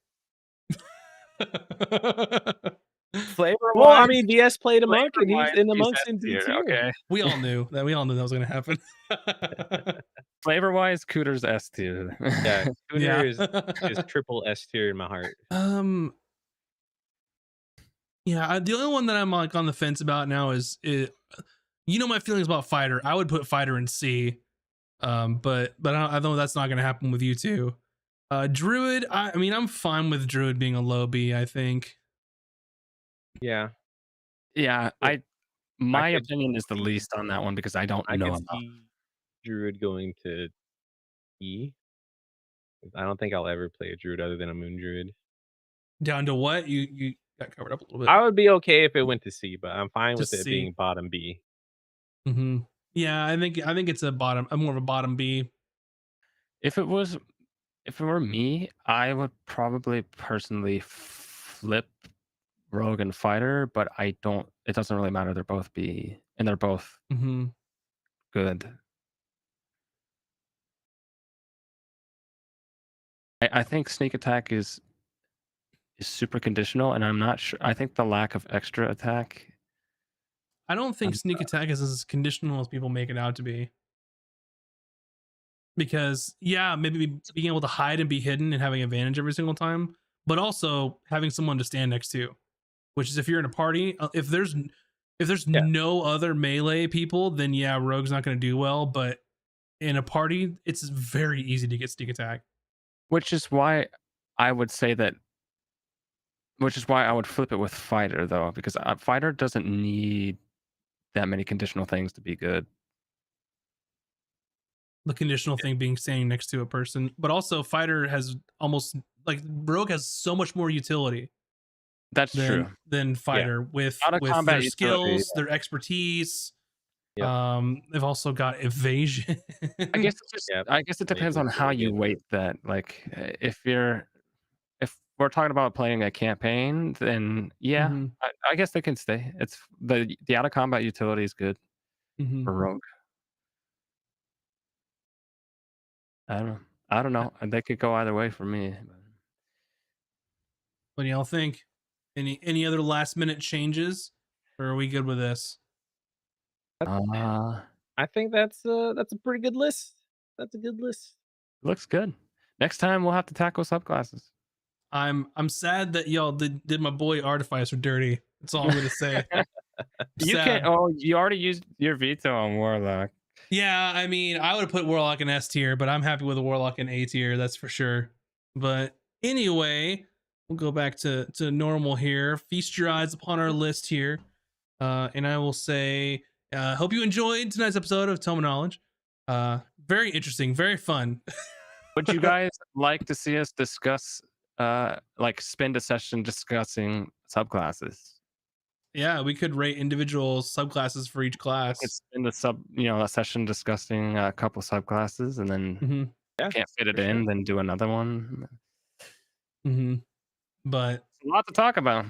flavor Well, I wise, mean, VS played a monk flavor and he's wise, in the she's monks S in D tier. tier. Okay, we all knew that was going to happen. flavor wise, Cooter's S tier. Yeah, Yeah. Scooter is triple S tier in my heart. Yeah, the only one that I'm like on the fence about now is you know my feelings about Fighter. I would put Fighter in C. But I know that's not going to happen with you too. Druid, I mean, I'm fine with Druid being a low B, I think. Yeah. Yeah, But I my could opinion is the see least on that one because I don't I know could enough. see Druid going to E. I don't think I'll ever play a Druid other than a Moon Druid. Down to what? You got covered up a little bit. I would be okay if it went to C, but I'm fine with Just it C. being bottom B. Mm-hmm. Yeah, I think it's a more of a bottom B. If it were me, I would probably personally flip Rogue and Fighter, but I don't. It doesn't really matter. They're both B, and they're both Mm-hmm. good. I think sneak attack is super conditional, and I'm not sure. I think the lack of extra attack. I don't think Um, sneak attack is as conditional as people make it out to be. Because yeah, maybe being able to hide and be hidden and having advantage every single time, but also having someone to stand next to. Which is if you're in a party, if there's Yeah. no other melee people, then yeah, Rogue's not going to do well. But in a party, it's very easy to get sneak attack. which is why I would say that. Which is why I would flip it with Fighter though, because Fighter doesn't need that many conditional things to be good. The conditional thing being standing next to a person, but also Fighter has almost like Rogue has so much more utility That's true. than Yeah. Fighter with Out of combat their utility. skills, their expertise. Yep. They've also got evasion. I guess it's just. Yep. I guess it depends on Evasion's how really you good. weight that. Like, if we're talking about playing a campaign, then yeah, Mhm, I guess they can stay. It's the out of combat utility is good mhm. for Rogue. I don't know. I don't know. They could go either way for me. What do y'all think? Any other last minute changes, or are we good with this? Uh, I think that's a pretty good list. That's a good list. looks good. Next time we'll have to tackle subclasses. I'm sad that y'all did my boy Artificer dirty. That's all I'm gonna say. You Sad. can't. Oh, you already used your veto on Warlock. Yeah, I mean, I would have put Warlock in S tier, but I'm happy with a Warlock in A tier, that's for sure. But anyway, we'll go back to normal here. Feast your eyes upon our list here. And I will say, hope you enjoyed tonight's episode of Tome Knowledge. Very interesting, very fun. Would you guys like to see us discuss, like spend a session discussing subclasses? Yeah, we could rate individual subclasses for each class. It's in the a session discussing a couple subclasses, and then Mm-hmm. Yeah. can't fit it for in, sure. then do another one. Mm-hmm. But A lot to talk about.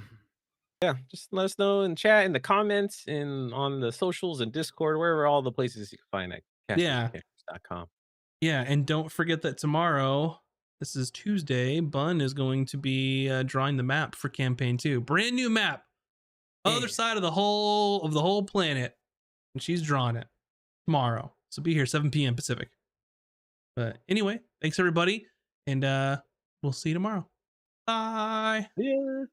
Yeah, just let us know in chat, in the comments, and on the socials and Discord, wherever all the places you can find at yeah, castersandcantrips.com. yeah, and don't forget that tomorrow, this is Tuesday, Bun is going to be drawing the map for campaign 2. Brand new map. Other Yeah. side of the whole planet. And she's drawing it tomorrow. So be here 7 p.m. Pacific. But anyway, thanks everybody, and we'll see you tomorrow. Bye. Yeah.